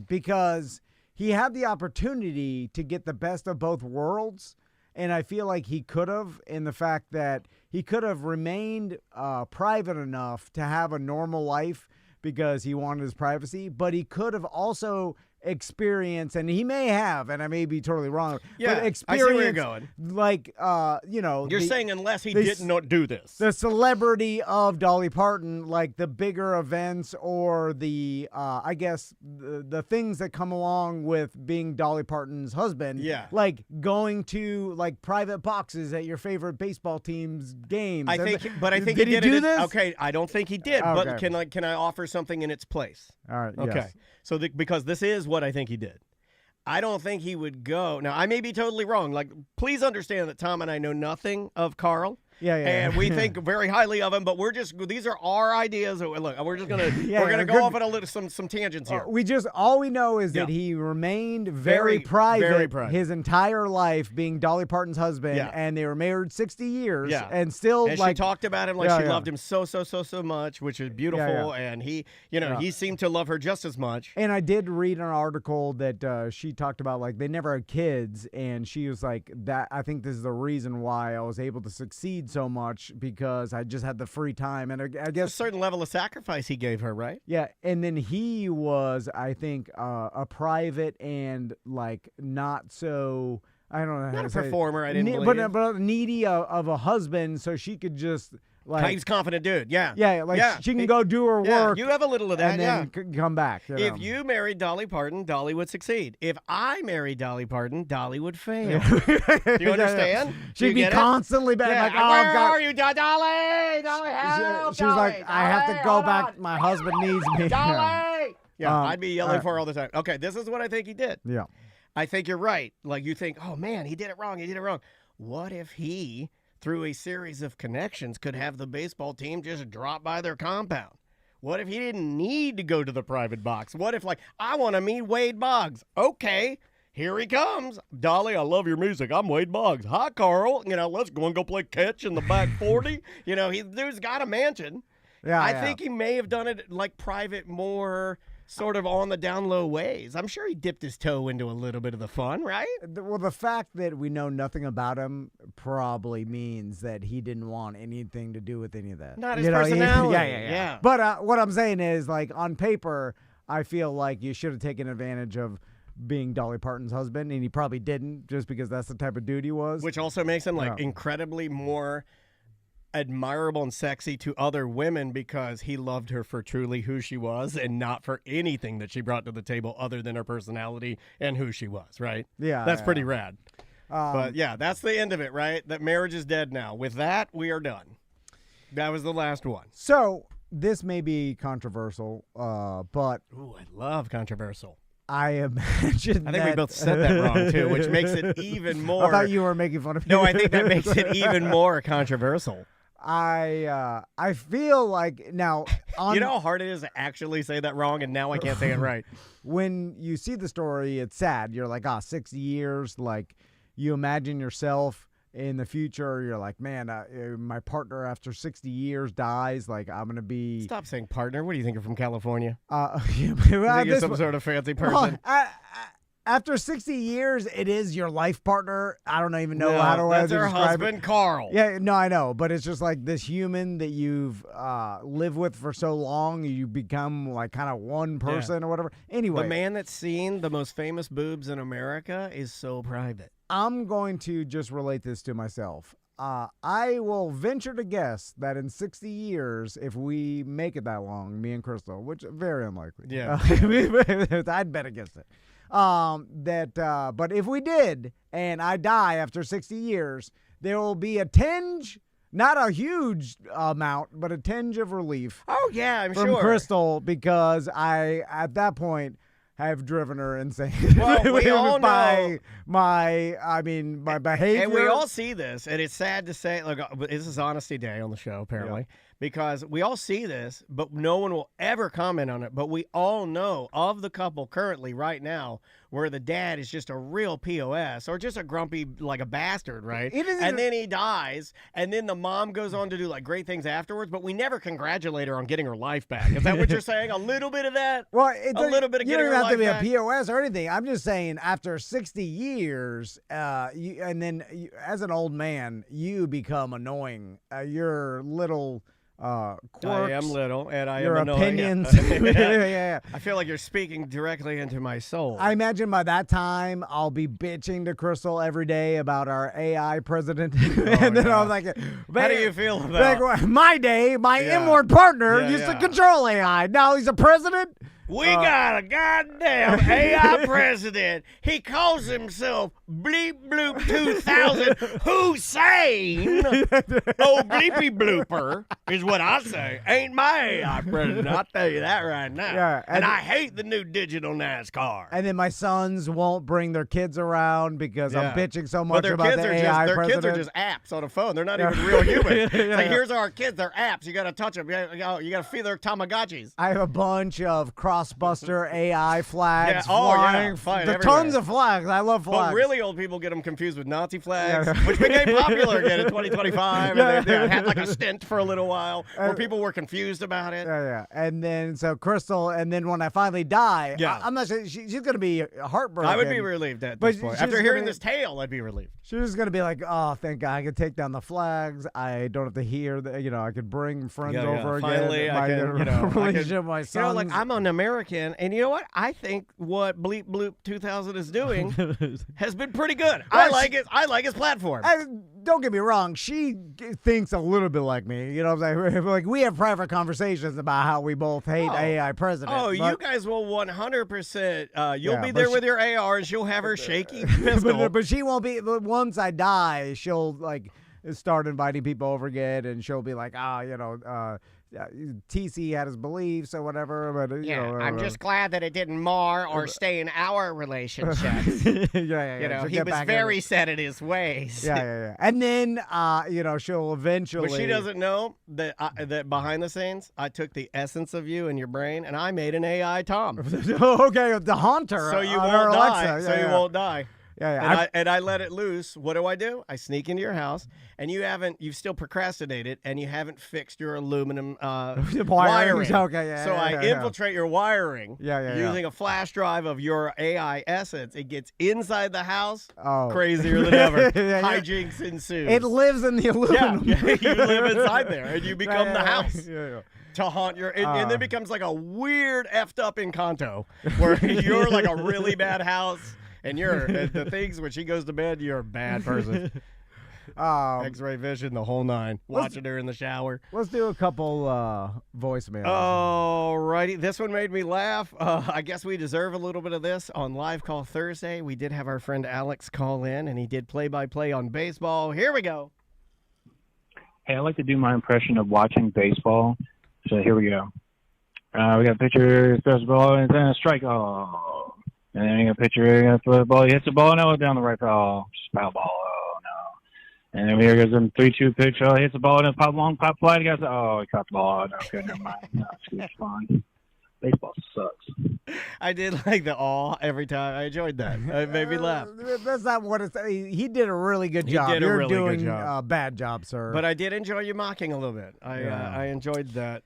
Because he had the opportunity to get the best of both worlds. And I feel like he could have, in the fact that he could have remained private enough to have a normal life because he wanted his privacy, but he could have also experienced, and he may have, and I may be totally wrong, Yeah, but I see where you're experienced going. like, You're saying unless he the- did not do this. the celebrity of Dolly Parton, like the bigger events or the, I guess, the things that come along with being Dolly Parton's husband. Yeah. Like going to like private boxes at your favorite baseball team's games. I think did he he did do it. this? Okay, I don't think he did. Okay. But can I offer something in its place? All right. Okay. Yes. So because this is what I think he did. I don't think he would go. Now, I may be totally wrong. Like, please understand that Tom and I know nothing of Carl. Yeah. And we think very highly of him, but these are our ideas. Look, we're just gonna Yeah, we're gonna good. go off on a little some tangents here. All we know is that Yeah. he remained Very, very private, very private. his entire life, being Dolly Parton's husband, Yeah. and they were married 60 years, Yeah. and still And like she talked about him like Yeah, she yeah. loved him so much, which is beautiful. And he, he seemed to love her just as much. And I did read an article that she talked about, like, they never had kids, and she was like, that. I think this is the reason why I was able to succeed so much, because I just had the free time. And I A guess, certain level of sacrifice he gave her, right? yeah. And then he was, I think, a private and, like, not so, I don't know how Not to a say it. performer, I didn't but needy of a husband, so she could just, like, He's a confident dude. Yeah. yeah, like Yeah. she can go do her Yeah, work you have a little of that. and Yeah. then come back. You know? If you married Dolly Parton, Dolly would succeed. If I married Dolly Parton, Dolly would fail. Do you understand? Do She'd you be get it? constantly back, Yeah. like, oh, Where God. are you, Dolly? Dolly, help! She was like, Dolly, I have to Dolly, go hold back. on. My husband needs me. Dolly! Yeah, I'd be yelling all right. for her all the time. Okay, this is what I think he did. Yeah. I think you're right. Like, you think, oh, man, he did it wrong. He did it wrong. What if he, through a series of connections, could have the baseball team just drop by their compound? What if he didn't need to go to the private box? What if, like, I want to meet Wade Boggs? Okay, here he comes. Dolly, I love your music. I'm Wade Boggs. Hi, Carl. Let's go and go play catch in the back 40. Dude's got a mansion. Yeah. I think he may have done it like private, more sort of on the down low ways. I'm sure he dipped his toe into a little bit of the fun, right? Well, the fact that we know nothing about him probably means that he didn't want anything to do with any of that. Not his You know, personality. Yeah. But what I'm saying is, like, on paper, I feel like you should have taken advantage of being Dolly Parton's husband, and he probably didn't, just because that's the type of dude he was. Which also makes him incredibly more admirable and sexy to other women because he loved her for truly who she was and not for anything that she brought to the table other than her personality and who she was, right? Yeah. That's pretty rad. But yeah, that's the end of it, right? That marriage is dead now. With that, we are done. That was the last one. So this may be controversial, but... Ooh, I love controversial. I imagine I think we both said that wrong, too, which makes it even more... I thought you were making fun of me. No, I think that makes it even more controversial. I feel like now... You know how hard it is to actually say that wrong, and now I can't say it right. When you see the story, it's sad. You're like, 60 years. Like, you imagine yourself in the future. You're like, man, my partner after 60 years dies. Like, I'm going to be... Stop saying partner. What do you think? You're from California? You think you're some sort of fancy person? After 60 years, it is your life partner. I don't even know how to that's her describe husband, it. Carl. Yeah, no, I know. But it's just like this human that you've lived with for so long. You become like kind of one person or whatever. Anyway. The man that's seen the most famous boobs in America is so private. I'm going to just relate this to myself. I will venture to guess that in 60 years, if we make it that long, me and Crystal, which is very unlikely. Yeah. I'd bet against it. But if we did, and I die after 60 years, there will be a tinge, not a huge amount, but a tinge of relief. Oh, yeah, I'm from sure. Crystal, because I, at that point, have driven her insane. Well, we all know my behavior. And we all see this, and it's sad to say, look, this is Honesty Day on the show, apparently, because we all see this, but no one will ever comment on it. But we all know of the couple currently right now where the dad is just a real POS or just a grumpy, like a bastard, right? And then he dies, and then the mom goes on to do like great things afterwards, but we never congratulate her on getting her life back. Is that what you're saying? A little bit of that? Well, a little bit of getting her life back? You don't have to be a POS or anything. I'm just saying after 60 years, as an old man, you become annoying. Your little... quirks, I am little, and I your am annoying. opinions. Yeah. I feel like you're speaking directly into my soul. I imagine by that time I'll be bitching to Crystal every day about our AI president, and then I'm like, how do you feel about like, my day? My inward partner used to control AI. Now he's a president. We got a goddamn AI president. He calls himself Bleep Bloop 2000 Hussein. Oh, Bleepy Blooper is what I say. Ain't my AI president. I'll tell you that right now. Yeah, and I hate the new digital NASCAR. And then my sons won't bring their kids around because I'm bitching so much about the AI president. Their kids are just apps on a phone. They're not even real humans. Like, here's our kids. They're apps. You got to touch them. You got to feed their Tamagotchis. I have a bunch of Crossbuster AI flags flying. Tons of flags. I love flags. But really old people get them confused with Nazi flags, which became popular again in 2025. And they had like a stint for a little while where people were confused about it. Yeah. And then, so Crystal, and then when I finally die, I'm not sure, she's going to be heartbroken. I would be relieved at this point. After hearing this tale, I'd be relieved. She's going to be like, oh, thank God, I can take down the flags. I don't have to hear, I could bring friends over again. Finally, I can, relationship with my sons. Like, I'm an American, and you know what? I think what Bleep Bloop 2000 is doing has been pretty good. I like it. I like his platform. Don't get me wrong. She thinks a little bit like me. You know what I'm saying? Like, we have private conversations about how we both hate AI president. Oh, you guys will 100%. You'll be there with your AR, and she'll have her shaky pistol. But she won't be. Once I die, she'll like start inviting people over again, and she'll be like, TC had his beliefs or whatever, but I'm just glad that it didn't mar or stain our relationships. He was very set in his ways. Yeah. And then, she'll eventually. But she doesn't know that that behind the scenes, I took the essence of you and your brain, and I made an AI Tom. Okay, the haunter. So you won't die. You won't die. Yeah. And I let it loose. What do? I sneak into your house, and you've still procrastinated, and you haven't fixed your aluminum wiring. Okay, so I infiltrate your wiring using a flash drive of your AI essence. It gets inside the house, Oh. crazier than ever. Hijinks ensue. It lives in the aluminum. Yeah, you live inside there, and you become the house. to haunt your, and then becomes like a weird effed up Encanto, where you're like a really bad house, and you're the things when she goes to bed, you're a bad person. X-ray vision, the whole nine. Watching her in the shower. Let's do a couple voicemails. All righty. This one made me laugh. I guess we deserve a little bit of this on Live Call Thursday. We did have our friend Alex call in, and he did play-by-play on baseball. Here we go. Hey, I like to do my impression of watching baseball. So here we go. We got a pitcher, throws the ball, and then a strike. Oh. And then you got a pitcher, throws the ball, he hits the ball, no, down the right. Oh, just foul ball. And then here goes a 3-2 pitch. Oh, he hits the ball and a pop fly. He goes, oh, he caught the ball. No, okay, never mind. No, it's fun. Baseball sucks. I did like the awe every time. I enjoyed that. It made me laugh. That's not what it's. He did a really good job. Did a You're really doing good job. A bad job, sir. But I did enjoy you mocking a little bit. I enjoyed that.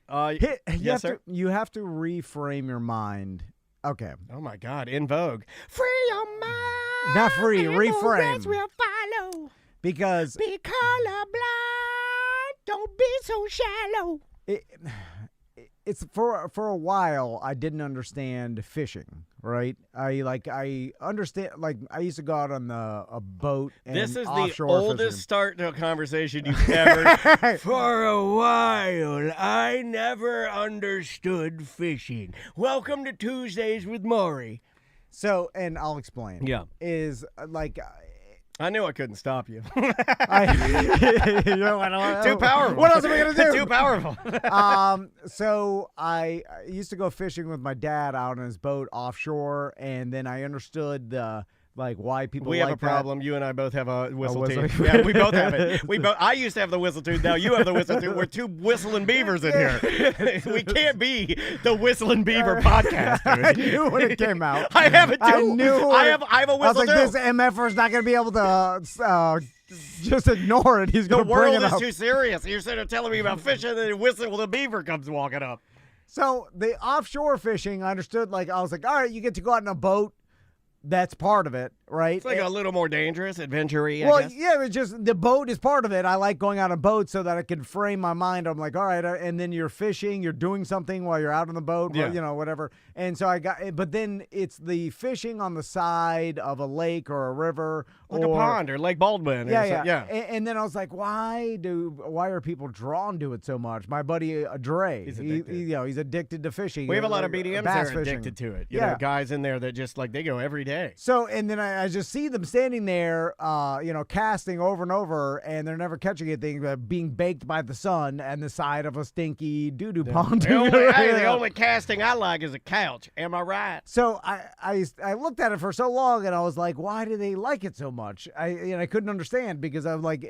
Yes, sir. You have to reframe your mind. Okay. Oh my God! In vogue. Free your mind. Not free. And Reframe. the will follow. Because be colorblind. Don't be so shallow. It's for a while I didn't understand fishing, right? I understand, like, I used to go out on a boat and this is the offshore oldest fishing. start to a conversation you've ever. For a while I never understood fishing. Welcome to Tuesdays with Maury. So, and I'll explain. Yeah. Is like I knew I couldn't stop you. Too powerful. What else am I gonna do? Too powerful. So I used to go fishing with my dad out on his boat offshore, and then I understood the why people. We like have a problem. You and I both have a whistle whistle. tooth. Yeah, we both have it. I used to have the whistle tooth. Now you have the whistle tooth. We're two whistling beavers in here. We can't be the whistling beaver podcast. Dude. I knew when it came out. I have it too. I knew. I have a I whistle was like, too. this MFer's not going to be able to just ignore it. He's The going to bring it world is up. too serious. You're sitting there telling me about fishing, and then whistle when the beaver comes walking up. So the offshore fishing, I understood. I was like, all right, you get to go out in a boat. That's part of it, right? It's like a little more dangerous, adventure-y, I Well, guess. yeah, it's just the boat is part of it. I like going on a boat so that I can frame my mind. I'm like, all right, and then you're fishing, you're doing something while you're out on the boat, Yeah. whatever. And so but then it's the fishing on the side of a lake or a river. Like a pond or Lake Baldwin. Yeah. And then I was like, why are people drawn to it so much? My buddy Dre, He's addicted. he's addicted to fishing. We have a lot of BDMs bass that are fishing. addicted to it. You know, guys in there that just, they go every day. So, and then I just see them standing there, casting over and over, and they're never catching anything, but being baked by the sun and the side of a stinky doo-doo pond. The only casting I like is a couch. Am I right? So I looked at it for so long, and I was like, why do they like it so much? I couldn't understand, because I'm like,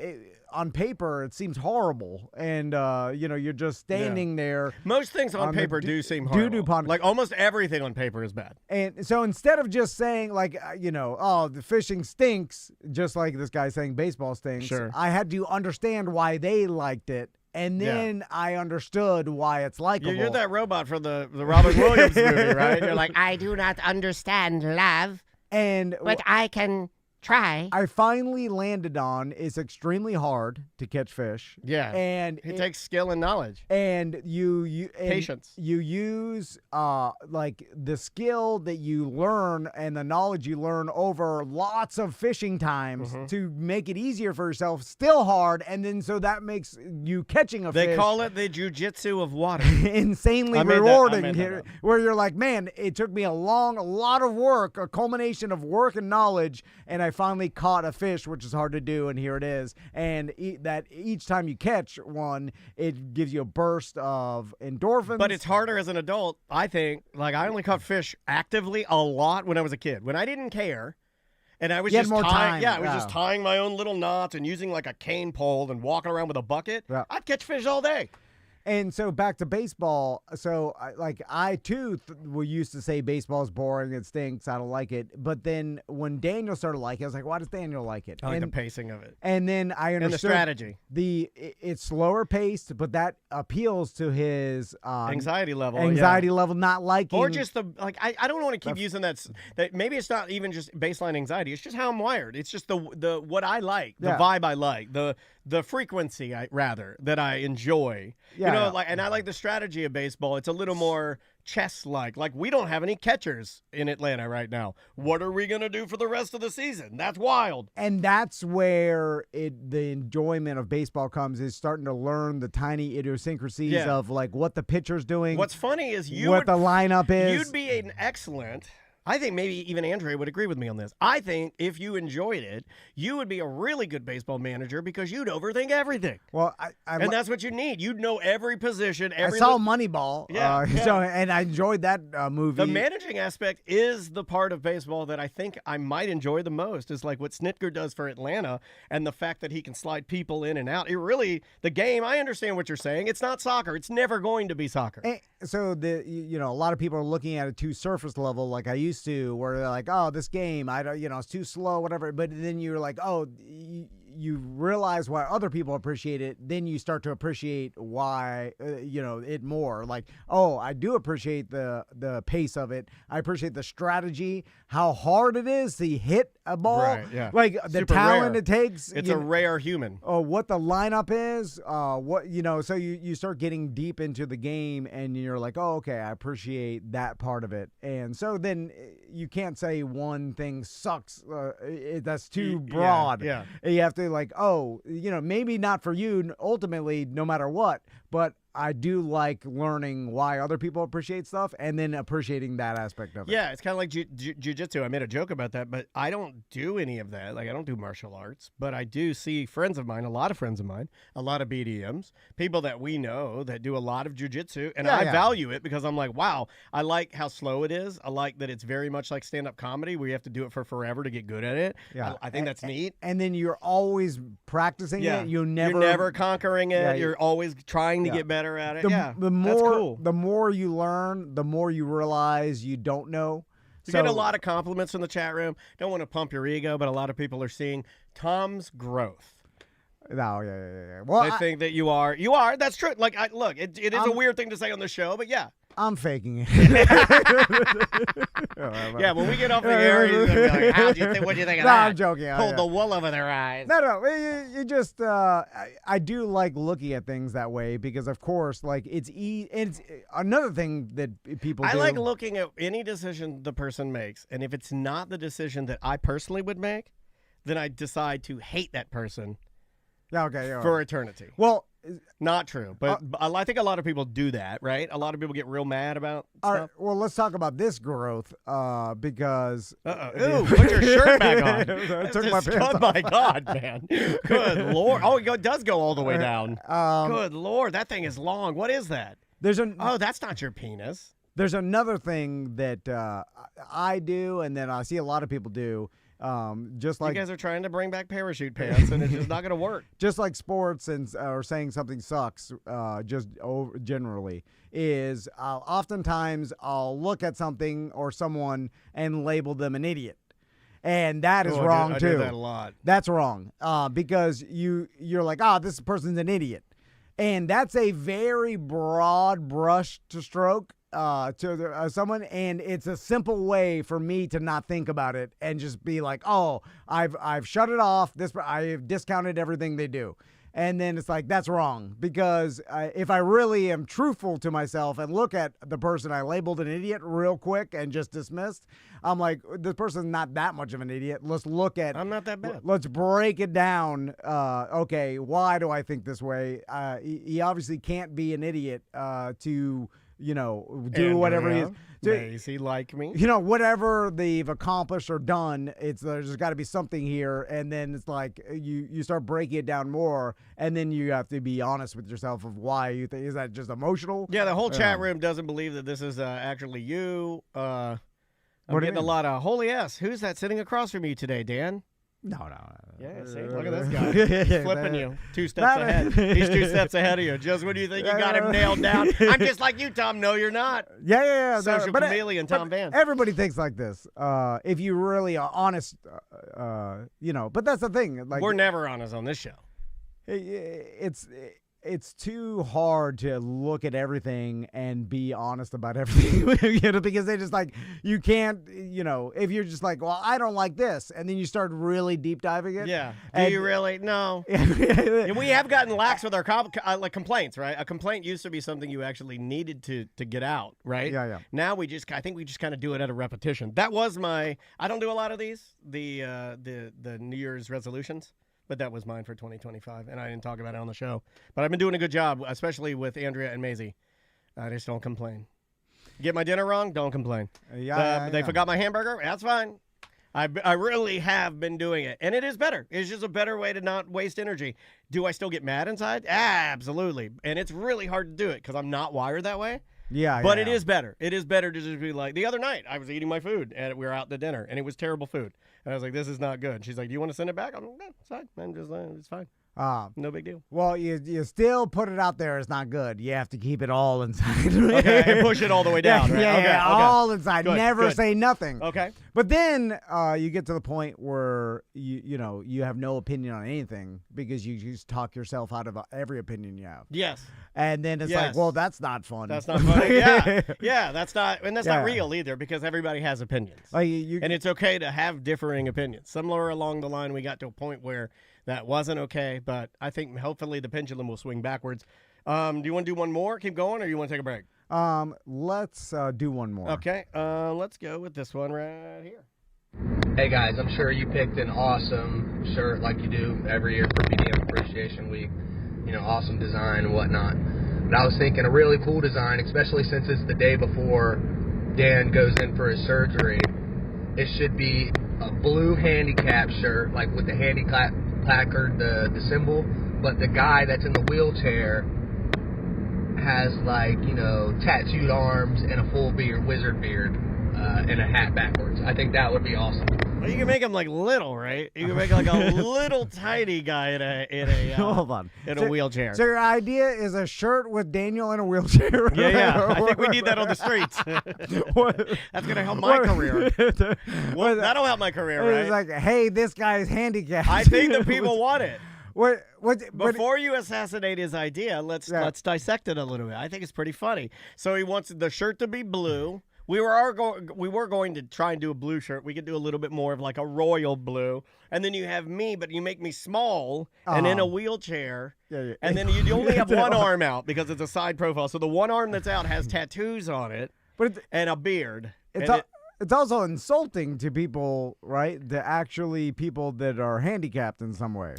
on paper, it seems horrible. And, you're just standing there. Most things on paper do seem horrible. Doo-doo pond. Like, almost everything on paper is bad. And so instead of just saying, oh, the fishing stinks, just like this guy saying baseball stinks, Sure. I had to understand why they liked it. And then I understood why it's likable. You're that robot from the Robin Williams movie, right? You're like, I do not understand love, but I can try. I finally landed on it's extremely hard to catch fish. Yeah. And it takes skill and knowledge. And patience. You use the skill that you learn and the knowledge you learn over lots of fishing times to make it easier for yourself. Still hard, and then so that makes you catching a fish. They call it the jujitsu of water. Insanely rewarding here, where you're like, man, it took me a lot of work, a culmination of work and knowledge, and I finally caught a fish, which is hard to do, and here it is. And that each time you catch one, it gives you a burst of endorphins. But it's harder as an adult, I think. I only caught fish actively a lot when I was a kid. When I didn't care, and I was just just tying my own little knots and using a cane pole and walking around with a bucket, I'd catch fish all day. And so back to baseball. So I too we used to say baseball's boring, it stinks, I don't like it. But then when Daniel started liking it, I was like, why does Daniel like it? I like the pacing of it. And then I understood and the strategy. It's slower paced, but that appeals to his anxiety level. Level, not liking. Or just I don't want to keep using that. Maybe it's not even just baseline anxiety. It's just how I'm wired. It's just the what I like, the vibe I like, the frequency that I enjoy. Yeah. Yeah. and I like the strategy of baseball. It's a little more chess-like. Like, we don't have any catchers in Atlanta right now. What are we going to do for the rest of the season? That's wild. And that's where the enjoyment of baseball comes, is starting to learn the tiny idiosyncrasies of like what the pitcher's doing. What's funny is the lineup is. You'd be an excellent. I think maybe even Andrea would agree with me on this. I think if you enjoyed it, you would be a really good baseball manager because you'd overthink everything. Well, and that's what you need. You'd know every position. I saw Moneyball, and I enjoyed that movie. The managing aspect is the part of baseball that I think I might enjoy the most, is like what Snitker does for Atlanta, and the fact that he can slide people in and out. The game, I understand what you're saying. It's not soccer. It's never going to be soccer. And so a lot of people are looking at it too surface level, like I used to, where they're like, oh, this game, it's too slow, whatever. But then you're like, oh, you realize why other people appreciate it. Then you start to appreciate why, it more. Like, oh, I do appreciate the pace of it. I appreciate the strategy, how hard it is to hit a ball. Right, yeah. Like the Super talent rare. it takes. It's a rare human. Oh, what the lineup is, so you start getting deep into the game, and you're like, oh, okay, I appreciate that part of it. And so then you can't say one thing sucks. That's too broad. Yeah. You have to maybe not for you ultimately, no matter what, but I do like learning why other people appreciate stuff and then appreciating that aspect of it. Yeah, it's kind of like jiu-jitsu. I made a joke about that, but I don't do any of that. Like, I don't do martial arts, but I do see friends of mine, a lot of friends of mine, a lot of BDMs, people that we know that do a lot of jiu-jitsu, and I value it because I'm like, wow, I like how slow it is. I like that it's very much like stand-up comedy where you have to do it for forever to get good at it. Yeah. I think that's neat. And then you're always practicing it. You're never conquering it. You're always trying to get better at it. The more, that's cool. The more you learn, the more you realize you don't know. You get a lot of compliments in the chat room. Don't want to pump your ego, but a lot of people are seeing Tom's growth. No, yeah. Well, they think that you are. You are. That's true. Like, look, it is a weird thing to say on the show, but yeah. I'm faking it. Yeah, when we get off the air, he's gonna be like, what do you think of that? I'm joking. Pulled the wool over their eyes. No. You just, I do like looking at things that way because, of course, like it's another thing that people do. I like looking at any decision the person makes, and if it's not the decision that I personally would make, then I decide to hate that person. For eternity. Well, not true, but I think a lot of people do that, right? A lot of people get real mad about stuff. All right, well, let's talk about this growth because... Ooh, put your shirt back on. I took my pants off. Oh, my God, man. Good Lord. Oh, it does go all the way down. Good Lord, that thing is long. What is that? That's not your penis. There's another thing that I do and then I see a lot of people do. Just like you guys are trying to bring back parachute pants, and it's just not going to work. Just like sports or saying something sucks, generally is oftentimes I'll look at something or someone and label them an idiot, and that is wrong too. I do that a lot. That's wrong because you're like, this person's an idiot, and that's a very broad brush to stroke. To someone, and it's a simple way for me to not think about it and just be like, I've shut it off. I've discounted everything they do, and then it's like that's wrong because if I really am truthful to myself and look at the person I labeled an idiot real quick and just dismissed, I'm like, this person's not that much of an idiot. Let's look at. I'm not that bad. Let's break it down. Okay, why do I think this way? He obviously can't be an idiot to. Do whatever he is. Does he like me? Whatever they've accomplished or done, there's got to be something here, and then it's like you start breaking it down more, and then you have to be honest with yourself of why you think. Is that just emotional? Yeah, the whole chat room doesn't believe that this is actually you. I'm getting a lot of holy ass. Who's that sitting across from you today, Dan? No. Yeah, see, look at this guy. Flipping you 2 steps ahead. He's 2 steps ahead of you. Just when you think you got him nailed down. I'm just like you, Tom. No, you're not. Yeah. Social chameleon, Tom Van. Everybody thinks like this. If you really are honest, but that's the thing. Like, we're never honest on this show. it's too hard to look at everything and be honest about everything, because they just like, you can't, if you're just like, well, I don't like this, and then you start really deep diving it. Yeah. Do you really? No. And we have gotten lax with our complaints, right? A complaint used to be something you actually needed to get out, right? Yeah. Now I think we just kind of do it at a repetition. That was I don't do a lot of these, the New Year's resolutions. But that was mine for 2025, and I didn't talk about it on the show. But I've been doing a good job, especially with Andrea and Maisie. I just don't complain. Get my dinner wrong, don't complain. They forgot my hamburger, that's fine. I really have been doing it, and it is better. It's just a better way to not waste energy. Do I still get mad inside? Absolutely. And it's really hard to do it because I'm not wired that way. But it is better. It is better to just be like, the other night I was eating my food and we were out to dinner and it was terrible food. And I was like, this is not good. She's like, do you want to send it back? I'm like, no, it's fine. It's fine. No big deal. Well, you still put it out there. It's not good. You have to keep it all inside. Okay, and push it all the way down, right? Okay. All inside. Good, Never good. say nothing. Okay. But then you get to the point where you have no opinion on anything because you just talk yourself out of every opinion you have. Yes. And then it's like, well, that's not fun. That's not funny. Yeah. That's not real either because everybody has opinions. And it's okay to have differing opinions. Somewhere along the line, we got to a point where that wasn't okay, but I think hopefully the pendulum will swing backwards. Do you want to do one more? Keep going, or you want to take a break? Let's do one more. Okay. Let's go with this one right here. Hey guys, I'm sure you picked an awesome shirt like you do every year for BDM Appreciation Week. Awesome design and whatnot. But I was thinking a really cool design, especially since it's the day before Dan goes in for his surgery. It should be a blue handicap shirt, like with the handicap placard, the symbol, but the guy that's in the wheelchair has tattooed arms and a full beard, wizard beard, and a hat backwards. I think that would be awesome. Well, you can make him like little, right? You can make like a little tiny guy in a hold on, in a wheelchair. So your idea is a shirt with Daniel in a wheelchair? Yeah. I think we need that on the streets. That's gonna help my career. Well, that'll help my career, right? It's like, hey, this guy's handicapped. I think the people want it. Before you assassinate his idea, let's dissect it a little bit. I think it's pretty funny. So he wants the shirt to be blue. We were going to try and do a blue shirt. We could do a little bit more of like a royal blue. And then you have me, but you make me small and in a wheelchair. Yeah. And then you only have one arm out because it's a side profile. So the one arm that's out has tattoos on it and a beard. It's also insulting to people, right? People that are handicapped in some way.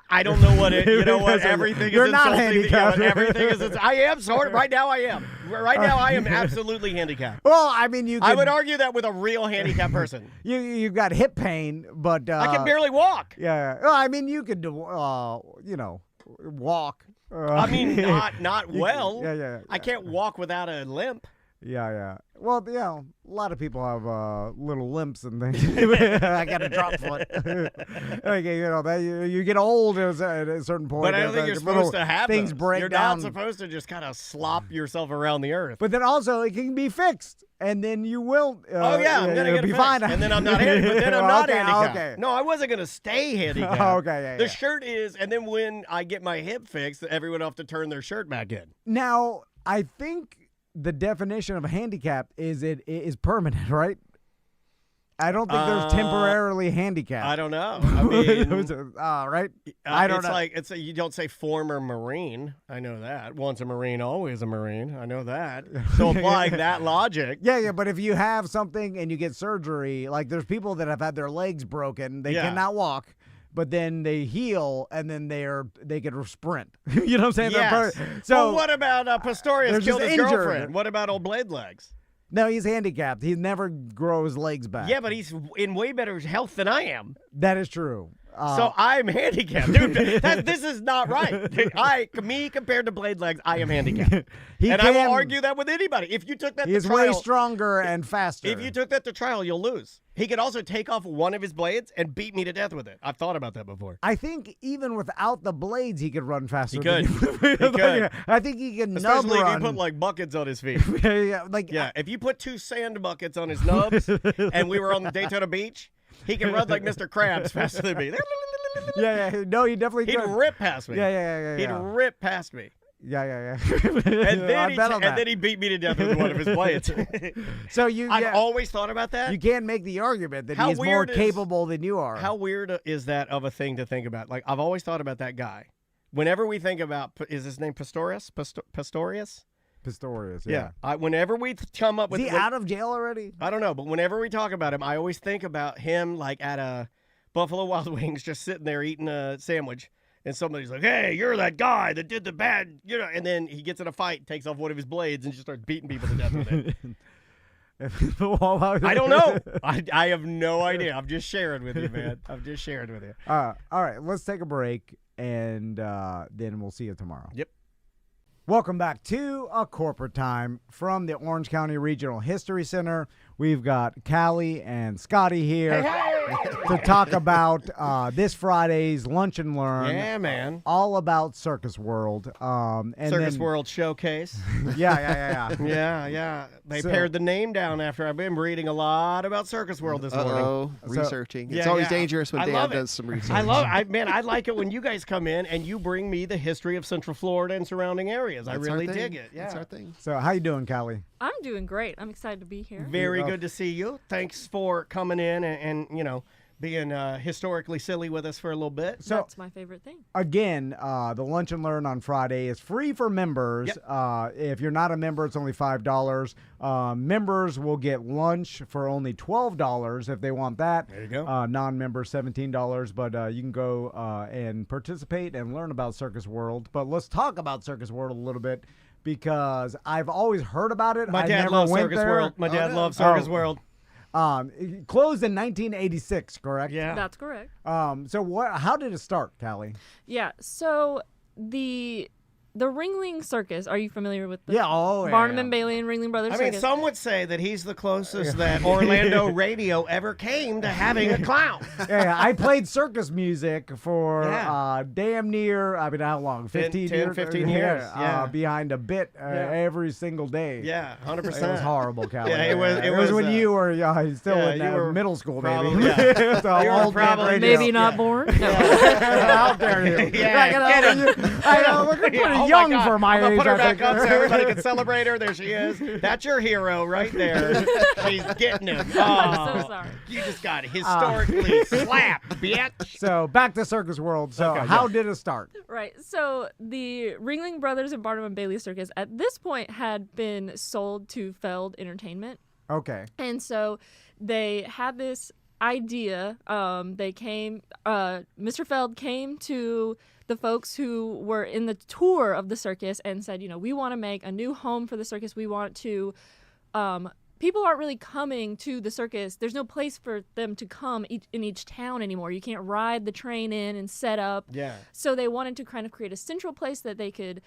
I don't know what it. You know what? Everything You're is not insulting. handicapped. Everything is. I am sort of. Right now, I am. Right now, I am absolutely handicapped. Well, I mean, I would argue that with a real handicapped person. You've got hip pain, but I can barely walk. Yeah. Well, I mean, you could, walk. I mean, not well. Yeah. I can't walk without a limp. Yeah. Well, a lot of people have little limps and things. I got a drop foot. Okay, you get old at a certain point. But I don't think you're supposed to have things those. break You're down. not supposed to just kind of slop yourself around the earth. But then also it can be fixed, and then you will. I'm gonna get it fixed, fine. and then I'm not handicapped. But then I'm not handicapped. Okay. No, I wasn't gonna stay handicapped. Okay, The shirt is, and then when I get my hip fixed, everyone will have to turn their shirt back in. Now, I think the definition of handicap is it is permanent, right? I don't think there's temporarily handicapped. I don't know. I mean, right? I don't know. You don't say former Marine. I know that. Once a Marine, always a Marine. I know that. So applying that logic. Yeah. But if you have something and you get surgery, like there's people that have had their legs broken, they cannot walk. But then they heal, and then they can sprint. You know what I'm saying? Yes. So what about Pistorius killed his girlfriend? What about old Blade Legs? No, he's handicapped. He never grows legs back. Yeah, but he's in way better health than I am. That is true. So I'm handicapped. Dude, this is not right. Me compared to Blade Legs, I am handicapped. I will argue that with anybody. If you took that to trial. He's way stronger and faster. If you took that to trial, you'll lose. He could also take off one of his blades and beat me to death with it. I've thought about that before. I think even without the blades, he could run faster. He could. He could. I think he can Especially nub if run. you put like buckets on his feet. If you put 2 sand buckets on his nubs and we were on the Daytona Beach, he can run like Mr. Krabs faster than me. Yeah. No, he definitely He'd could. rip past me. Yeah. He'd rip past me. Yeah. And I bet on that. then he beat me to death with one of his blades. So I've always thought about that. You can't make the argument that How he's more weird capable than you are. How weird is that of a thing to think about? Like, I've always thought about that guy. Whenever we think about, is his name Pistorius? Pistorius? Pistorius, yeah. Whenever we come up with... Is he out of jail already? I don't know, but whenever we talk about him, I always think about him like at a Buffalo Wild Wings just sitting there eating a sandwich. And somebody's like, hey, you're that guy that did the bad, and then he gets in a fight, takes off one of his blades, and just starts beating people to death with it. I don't know. I have no idea. I'm just sharing with you, man. I'm just sharing with you. All right, let's take a break, and then we'll see you tomorrow. Yep. Welcome back to A Corporate Time from the Orange County Regional History Center. We've got Kallie and Scotty here to talk about this Friday's Lunch and Learn. Yeah, man. All about Circus World. Circus World Showcase. Yeah. Yeah. They pared the name down after I've been reading a lot about Circus World this morning. Researching. It's always dangerous when Dan does some research. I like it when you guys come in and you bring me the history of Central Florida and surrounding areas. I really dig it. Yeah. That's our thing. So how you doing, Kallie? I'm doing great. I'm excited to be here. Very good to see you. Thanks for coming in and being historically silly with us for a little bit. So that's my favorite thing. Again, the Lunch and Learn on Friday is free for members. Yep. If you're not a member, it's only $5. Members will get lunch for only $12 if they want that. There you go. Non-members, $17. But you can go and participate and learn about Circus World. But let's talk about Circus World a little bit because I've always heard about it. My dad never loves went Circus there. World. My dad loves Circus World. It closed in 1986, correct? Yeah. That's correct. So how did it start, Kallie? Yeah. So the Ringling Circus, are you familiar with the Yeah, Barnum and Bailey and Ringling Brothers I mean, Circus? some would say that he's the closest that Orlando radio ever came to having a clown. Yeah, I played circus music for damn near, how long? 15 years? 15 years. Yeah. Behind a bit every single day. Yeah, 100%. It was horrible, Kallie. Yeah, it was when you were still in middle school, maybe. Maybe maybe not born. No. How dare you? I look pretty young for my I'm age. Put her back up so everybody can celebrate her. There she is. That's your hero right there. She's getting him. Oh, I'm so sorry. You just got historically slapped, bitch. So back to Circus World. So how did it start? Right. So the Ringling Brothers and Barnum and Bailey Circus at this point had been sold to Feld Entertainment. Okay. And so they had this idea. Mr. Feld came to the folks who were in the tour of the circus and said, we want to make a new home for the circus. We want to, people aren't really coming to the circus. There's no place for them to come in each town anymore. You can't ride the train in and set up. Yeah. So they wanted to kind of create a central place that they could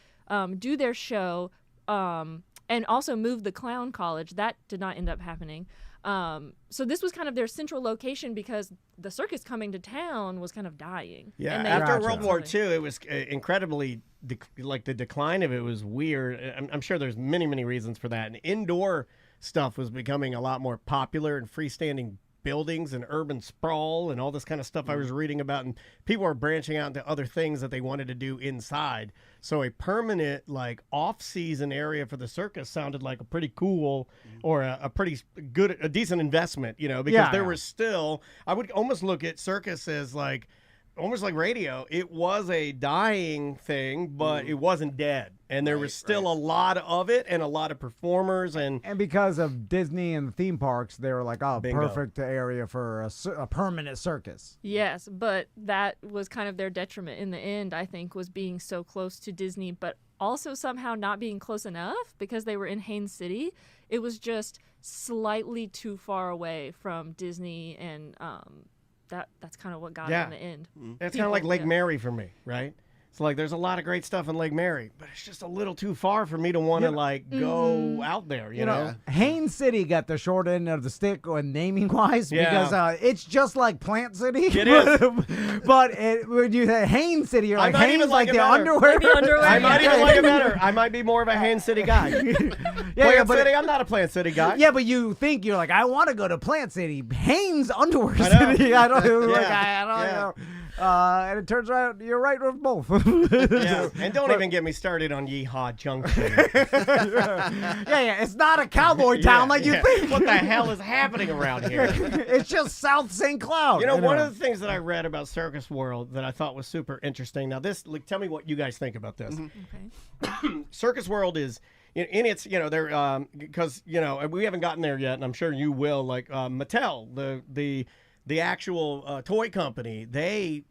do their show and also move the clown college. That did not end up happening. So this was kind of their central location because the circus coming to town was kind of dying. Yeah, and after World War II, it was incredibly, the decline of it was weird. I'm sure there's many, many reasons for that. And indoor stuff was becoming a lot more popular and freestanding buildings and urban sprawl and all this kind of stuff I was reading about. And people are branching out into other things that they wanted to do inside. So a permanent, off-season area for the circus sounded like a pretty cool or a pretty good, a decent investment, because there was still, I would almost look at circus as almost like radio. It was a dying thing, but it wasn't dead. And there was still a lot of it and a lot of performers. And because of Disney and the theme parks, they were like, Bingo. perfect area for a permanent circus. Yes, but that was kind of their detriment in the end, I think, was being so close to Disney, but also somehow not being close enough because they were in Haines City. It was just slightly too far away from Disney, and that's kind of what got it in the end. it's kind of like Lake Mary for me, right? It's there's a lot of great stuff in Lake Mary, but it's just a little too far for me to want to go out there, you know? Haines City got the short end of the stick on naming-wise because it's just like Plant City. It is. But when you say Haines City, you're like, Haines like the underwear? Like the underwear. I might even like it better. I might be more of a Haines City guy. Plant City, I'm not a Plant City guy. Yeah, but you think you're like, I want to go to Plant City. Haines Underwear City. I don't know. And it turns out you're right with both. Yeah, and don't even get me started on Yeehaw Junction. Yeah, it's not a cowboy town like you think. What the hell is happening around here? It's just South St. Cloud. You know, one of the things that I read about Circus World that I thought was super interesting. Now, tell me what you guys think about this. Okay. Circus World is, in its, they're, because, we haven't gotten there yet, and I'm sure you will, like Mattel, the actual toy company, the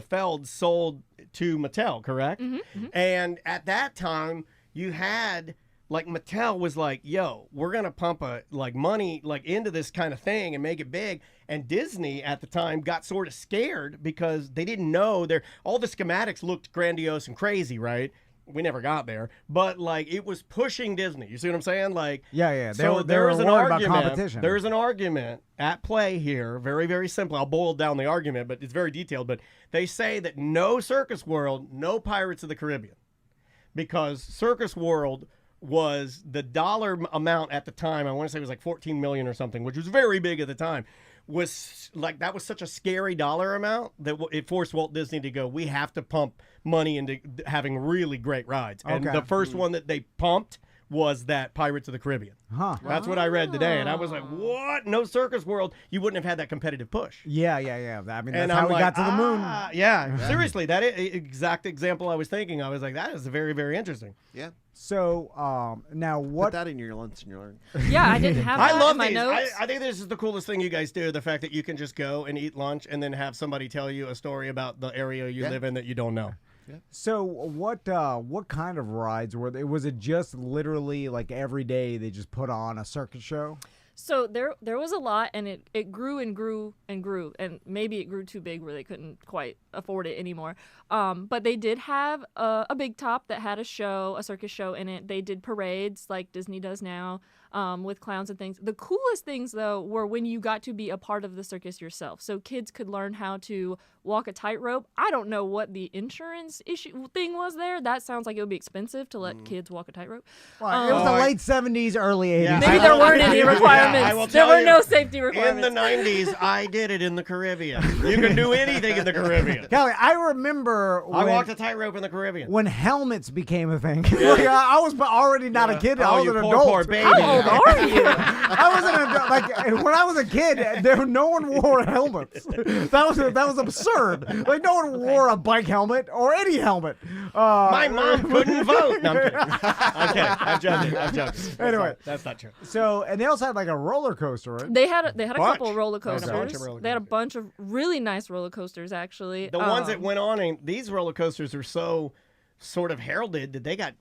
Felds sold to Mattel, correct? Mm-hmm. And at that time, you had, like, Mattel was like, yo, we're going to pump money into this kind of thing and make it big. And Disney at the time got sort of scared because they didn't know all the schematics looked grandiose and crazy, right? We never got there, but it was pushing Disney. You see what I'm saying? Yeah. There is an about argument. competition. There is an argument at play here. Very, very simple. I'll boil down the argument, but it's very detailed. But they say that no Circus World, no Pirates of the Caribbean, because Circus World was the dollar amount at the time. I want to say it was like 14 million or something, which was very big at the time. That was such a scary dollar amount that it forced Walt Disney to go, we have to pump money into having really great rides. And the first one that they pumped was that Pirates of the Caribbean. Huh. That's what I read today. And I was like, what? No Circus World. You wouldn't have had that competitive push. Yeah. I mean, that's And how I'm we got to the moon. Yeah. Seriously, that exact example I was thinking. I was like, that is very, very interesting. Yeah. So now what? Put that in your lunch and you learn. Yeah, I didn't have that I love in my these. notes. I think this is the coolest thing you guys do. The fact that you can just go and eat lunch and then have somebody tell you a story about the area you live in that you don't know. Yeah. So what kind of rides were they? Was it just literally like every day they just put on a circus show? So there was a lot, and it grew and grew and grew, and maybe it grew too big where they couldn't quite afford it anymore. But they did have a big top that had a circus show in it. They did parades like Disney does now, with clowns and things. The coolest things, though, were when you got to be a part of the circus yourself. So kids could learn how to walk a tightrope. I don't know what the insurance issue thing was there. That sounds like it would be expensive to let kids walk a tightrope. Well, it was the late 70s, early 80s. Yeah. Maybe there weren't any requirements. There were no safety requirements. In the 90s, I did it in the Caribbean. You can do anything in the Caribbean. Kelly, I remember I walked a tightrope in the Caribbean. when helmets became a thing. I was already not a kid. I was an adult. Poor baby. How old are you? I was an adult. Like when I was a kid, no one wore helmets. That was absurd. Like no one wore a bike helmet or any helmet. My mom couldn't vote. No, I'm kidding. I'm joking. I'm joking. Anyway, that's not true. So, and they also had like a roller coaster, right? They had a couple Bunch. roller They had a coasters. bunch of roller They had a coasters. bunch of really nice roller coasters, actually. The ones that went on, and these roller coasters are so sort of heralded that they got.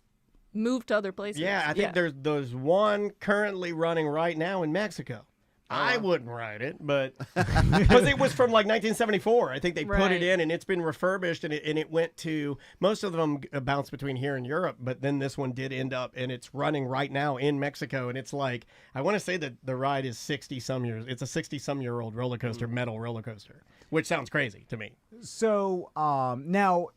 moved to other places. Yeah, I think there's one currently running right now in Mexico. I wouldn't ride it, but because it was from like 1974. I think they put it in, and it's been refurbished, and it went to most of them bounced between here and Europe, but then this one did end up, and it's running right now in Mexico, and it's like I want to say that the ride is 60-some years. It's a 60-some-year-old roller coaster, metal roller coaster, which sounds crazy to me. So now.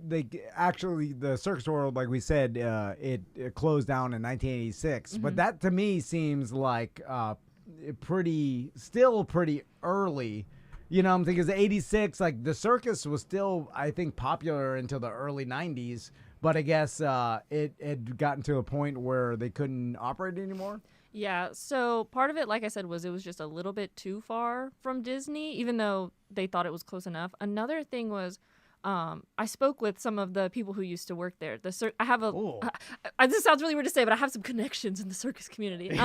The Circus World, like we said, it closed down in 1986. But that to me seems like still pretty early. You know, I'm thinking 86. Like the circus was still, I think, popular until the early 90s. But I guess it had gotten to a point where they couldn't operate anymore. Yeah, so part of it, like I said, was it was just a little bit too far from Disney, even though they thought it was close enough. Another thing was. I spoke with some of the people who used to work there. This sounds really weird to say, but I have some connections in the circus community.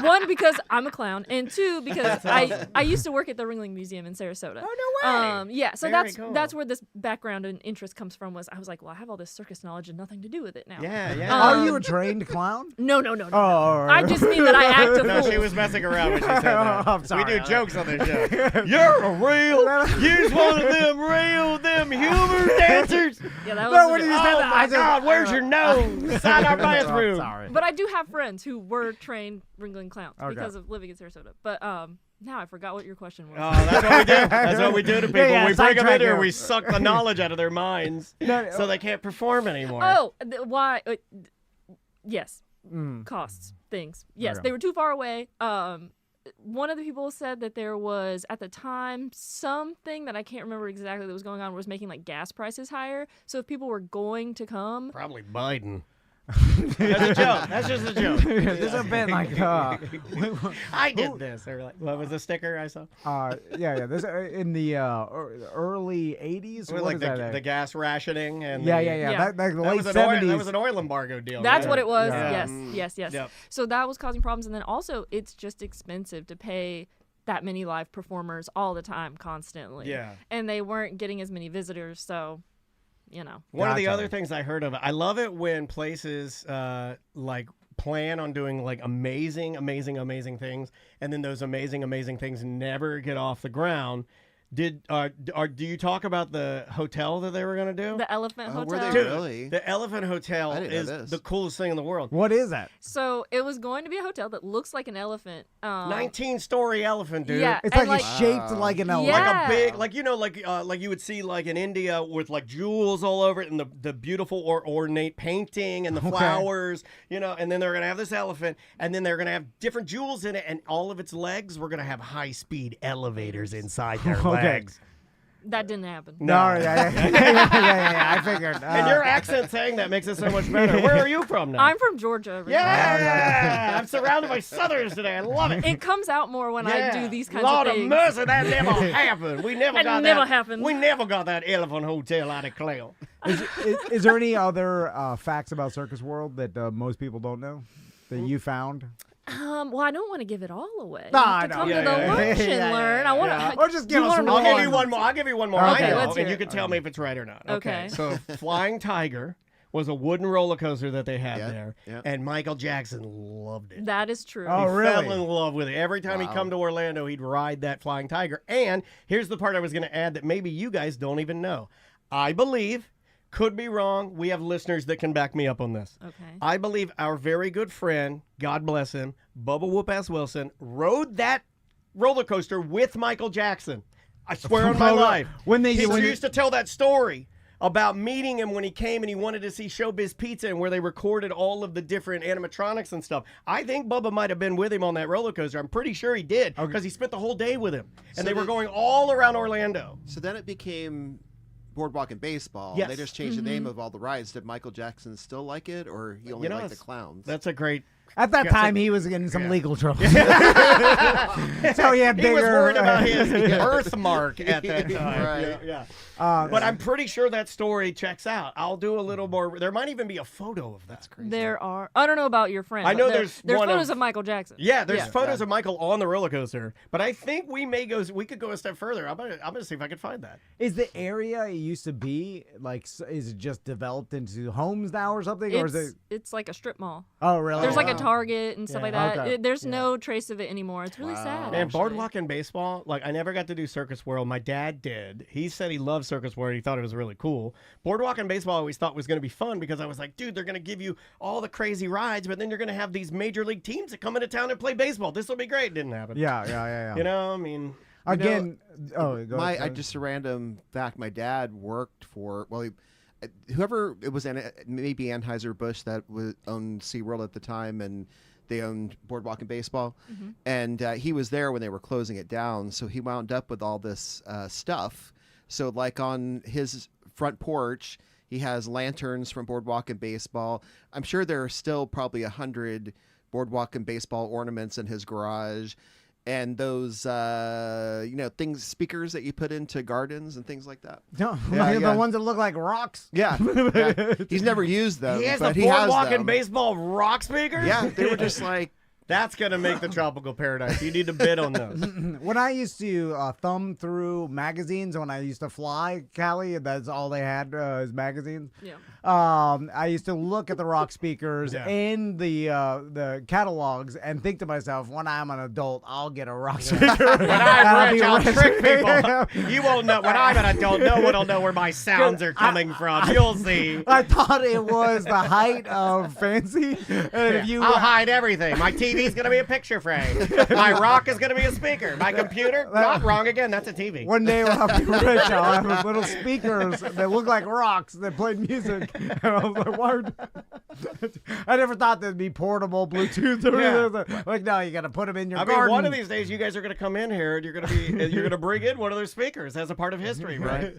One, because I'm a clown, and two, because I used to work at the Ringling Museum in Sarasota. Oh, no way! Yeah, so Very cool. that's where this background and interest comes from. I was like, well, I have all this circus knowledge and nothing to do with it now. Yeah. Are you a trained clown? No. Oh, all right. I just mean that I act a No, fool. she was messing around when she said that. I'm sorry. We do jokes on this show. You're a use one of them humor dancers. Yeah, that No, was. when you said that, My God, where's your nose? Inside our bathroom. Sorry. But I do have friends who were trained Ringling clowns Okay. because of living in Sarasota. But now I forgot what your question was. Oh, that's what we do. That's what we do to people. Yeah, we bring them in sidetrack here, here. we suck the knowledge out of their minds so they can't perform anymore. Oh, why? Yes. Mm. Costs, things. Yes, Okay. they were too far away. one of the people said that there was, at the time, something that I can't remember exactly that was going on was making like gas prices higher. So if people were going to come, probably Biden. That's a joke. That's just a joke. There's a bit like I did this. They were like, what was the sticker I saw? Yeah. There's in the early '80s. What like the gas rationing and yeah. That late '70s. That was an oil embargo deal. That's right? what it was. Yeah. Yes. Yep. So that was causing problems, and then also it's just expensive to pay that many live performers all the time, constantly. Yeah. And they weren't getting as many visitors, so. One of the other things I heard of, I love it when places like plan on doing like amazing things, and then those amazing things never get off the ground. Do you talk about the hotel that they were going to do? The Elephant Hotel. Were they really? The Elephant Hotel is the coolest thing in the world. What is that? So it was going to be a hotel that looks like an elephant. 19-story elephant, dude. Yeah, it's like shaped like an elephant. Like a big, like like you would see like in India with like jewels all over it and the beautiful ornate painting and the flowers, and then they're gonna have this elephant and then they're gonna have different jewels in it and all of its legs were gonna have high-speed elevators inside their legs. That didn't happen. No, yeah, I figured. And your accent saying that makes it so much better. Where are you from now? I'm from Georgia. Yeah! I'm surrounded by Southerners today. I love it. It comes out more when I do these kinds Lord of things. Lord of mercy, that never happened. We never got that. Happened. We never got that Elephant Hotel out of Cleo. Is there any other facts about Circus World that most people don't know that you found? Well, I don't want to give it all away. Nah, to come to the lunch and learn. I want to. Or just give us one. I'll give you one more. I'll give you one more. Okay, I know, let's hear and you it. can tell me if it's right or not. Okay. So Flying Tiger was a wooden roller coaster that they had there, yeah. and Michael Jackson loved it. That is true. Oh, He really? fell in love with it. Every time he'd come to Orlando, he'd ride that Flying Tiger. And here's the part I was going to add that maybe you guys don't even know. I believe, could be wrong, we have listeners that can back me up on this. Okay. I believe our very good friend, God bless him, Bubba Whoop-Ass Wilson, rode that roller coaster with Michael Jackson. I swear on my life. He used to tell that story about meeting him when he came and he wanted to see Showbiz Pizza and where they recorded all of the different animatronics and stuff. I think Bubba might have been with him on that roller coaster. I'm pretty sure he did because he spent the whole day with him. And they were going all around Orlando. So then it became Boardwalk and Baseball. Yes. They just changed the name of all the rides. Did Michael Jackson still like it, or he only liked the clowns? That's a great... At that time, he was getting some legal trouble. So he had bigger... He was worried about his birthmark at that time. Right. Yeah. But I'm pretty sure that story checks out. I'll do a little more. There might even be a photo of that. That's crazy. There are. I don't know about your friend. I know there's one photos of Michael Jackson. Yeah, there's photos of Michael on the roller coaster. But I think we could go a step further. I'm gonna see if I can find that. Is the area it used to be like? Is it just developed into homes now or something? Or is it? It's like a strip mall. Oh, really? There's like a Target and stuff like that. Okay. There's no trace of it anymore. It's really sad. Man, actually. Boardwalk and Baseball, like I never got to do Circus World. My dad did. He said he loved Circus World. He thought it was really cool. Boardwalk and Baseball I always thought was going to be fun because I was like, dude, they're going to give you all the crazy rides, but then you're going to have these major league teams that come into town and play baseball. This will be great. Didn't happen. Yeah. You know, I mean... Again, just a random fact. My dad worked for, whoever it was, maybe Anheuser-Busch that owned SeaWorld at the time, and they owned Boardwalk and Baseball. Mm-hmm. And he was there when they were closing it down, so he wound up with all this stuff. So like on his front porch, he has lanterns from Boardwalk and Baseball. I'm sure there are still probably 100 Boardwalk and Baseball ornaments in his garage. And those, things, speakers that you put into gardens and things like that. No, the ones that look like rocks. Yeah. He's never used them. He has but the he Boardwalk has and Baseball rock speakers? Yeah, they were just like... That's going to make the tropical paradise. You need to bid on those. When I used to thumb through magazines, when I used to fly, Callie, that's all they had is magazines. Yeah. I used to look at the rock speakers in the catalogs and think to myself, when I'm an adult, I'll get a rock speaker. When I'm rich, I'll trick people. You won't know. When I'm an adult, no one will know where my sounds are coming from. You'll see. I thought it was the height of fancy. And if you I'll hide everything. My TV TV's going to be a picture frame. My rock is going to be a speaker. My computer, not wrong again, that's a TV. One day we'll have to be rich. I'll have little speakers that look like rocks that play music. And I was like, why would... I never thought they'd be portable, Bluetooth, or anything. Like, no, you got to put them in your garden. One of these days, you guys are going to come in here and you're going to bring in one of their speakers as a part of history, right?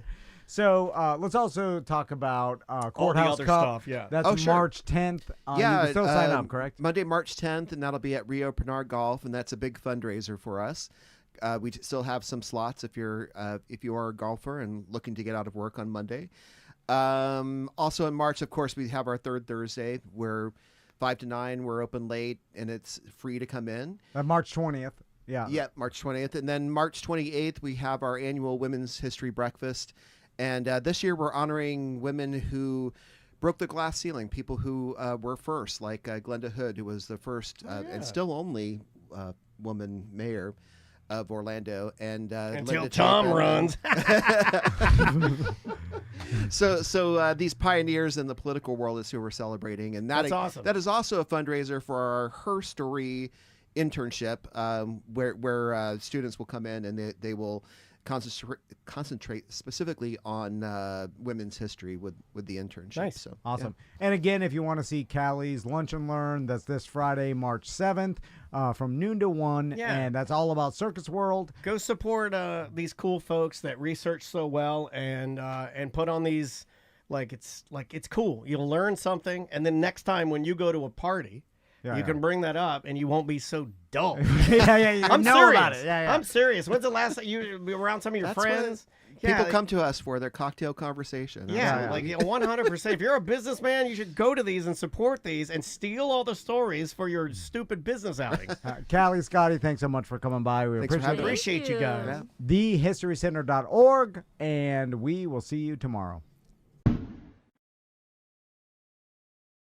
So let's also talk about Courthouse Cup. Stuff, yeah. That's March 10th. You can still sign up, correct? Monday, March 10th, and that'll be at Rio Bernard Golf, and that's a big fundraiser for us. We still have some slots if you are a golfer and looking to get out of work on Monday. Also in March, of course, we have our third Thursday where 5 to 9 we're open late and it's free to come in. March 20th. Yeah, March 20th. And then March 28th, we have our annual Women's History Breakfast. And this year we're honoring women who broke the glass ceiling, people who were first, like Glenda Hood, who was the first and still only woman mayor of Orlando. And until Linda Tom runs. So these pioneers in the political world is who we're celebrating. And that's awesome. That is also a fundraiser for our Her Story internship, where students will come in and they will concentrate specifically on women's history with the internship. Nice. So, awesome. Yeah. And again, if you want to see Callie's Lunch and Learn, that's this Friday, March 7th, from noon to 1. Yeah. And that's all about Circus World. Go support these cool folks that research so well and put on these it's cool. You'll learn something, and then next time when you go to a party, you can bring that up, and you won't be so dull. I'm serious about it. I'm serious. When's the last time you were around some of your friends? People come to us for their cocktail conversation. Yeah, 100%. If you're a businessman, you should go to these and support these and steal all the stories for your stupid business outings. Kallie, Scotty, thanks so much for coming by. We appreciate you guys. thehistorycenter.org, and we will see you tomorrow.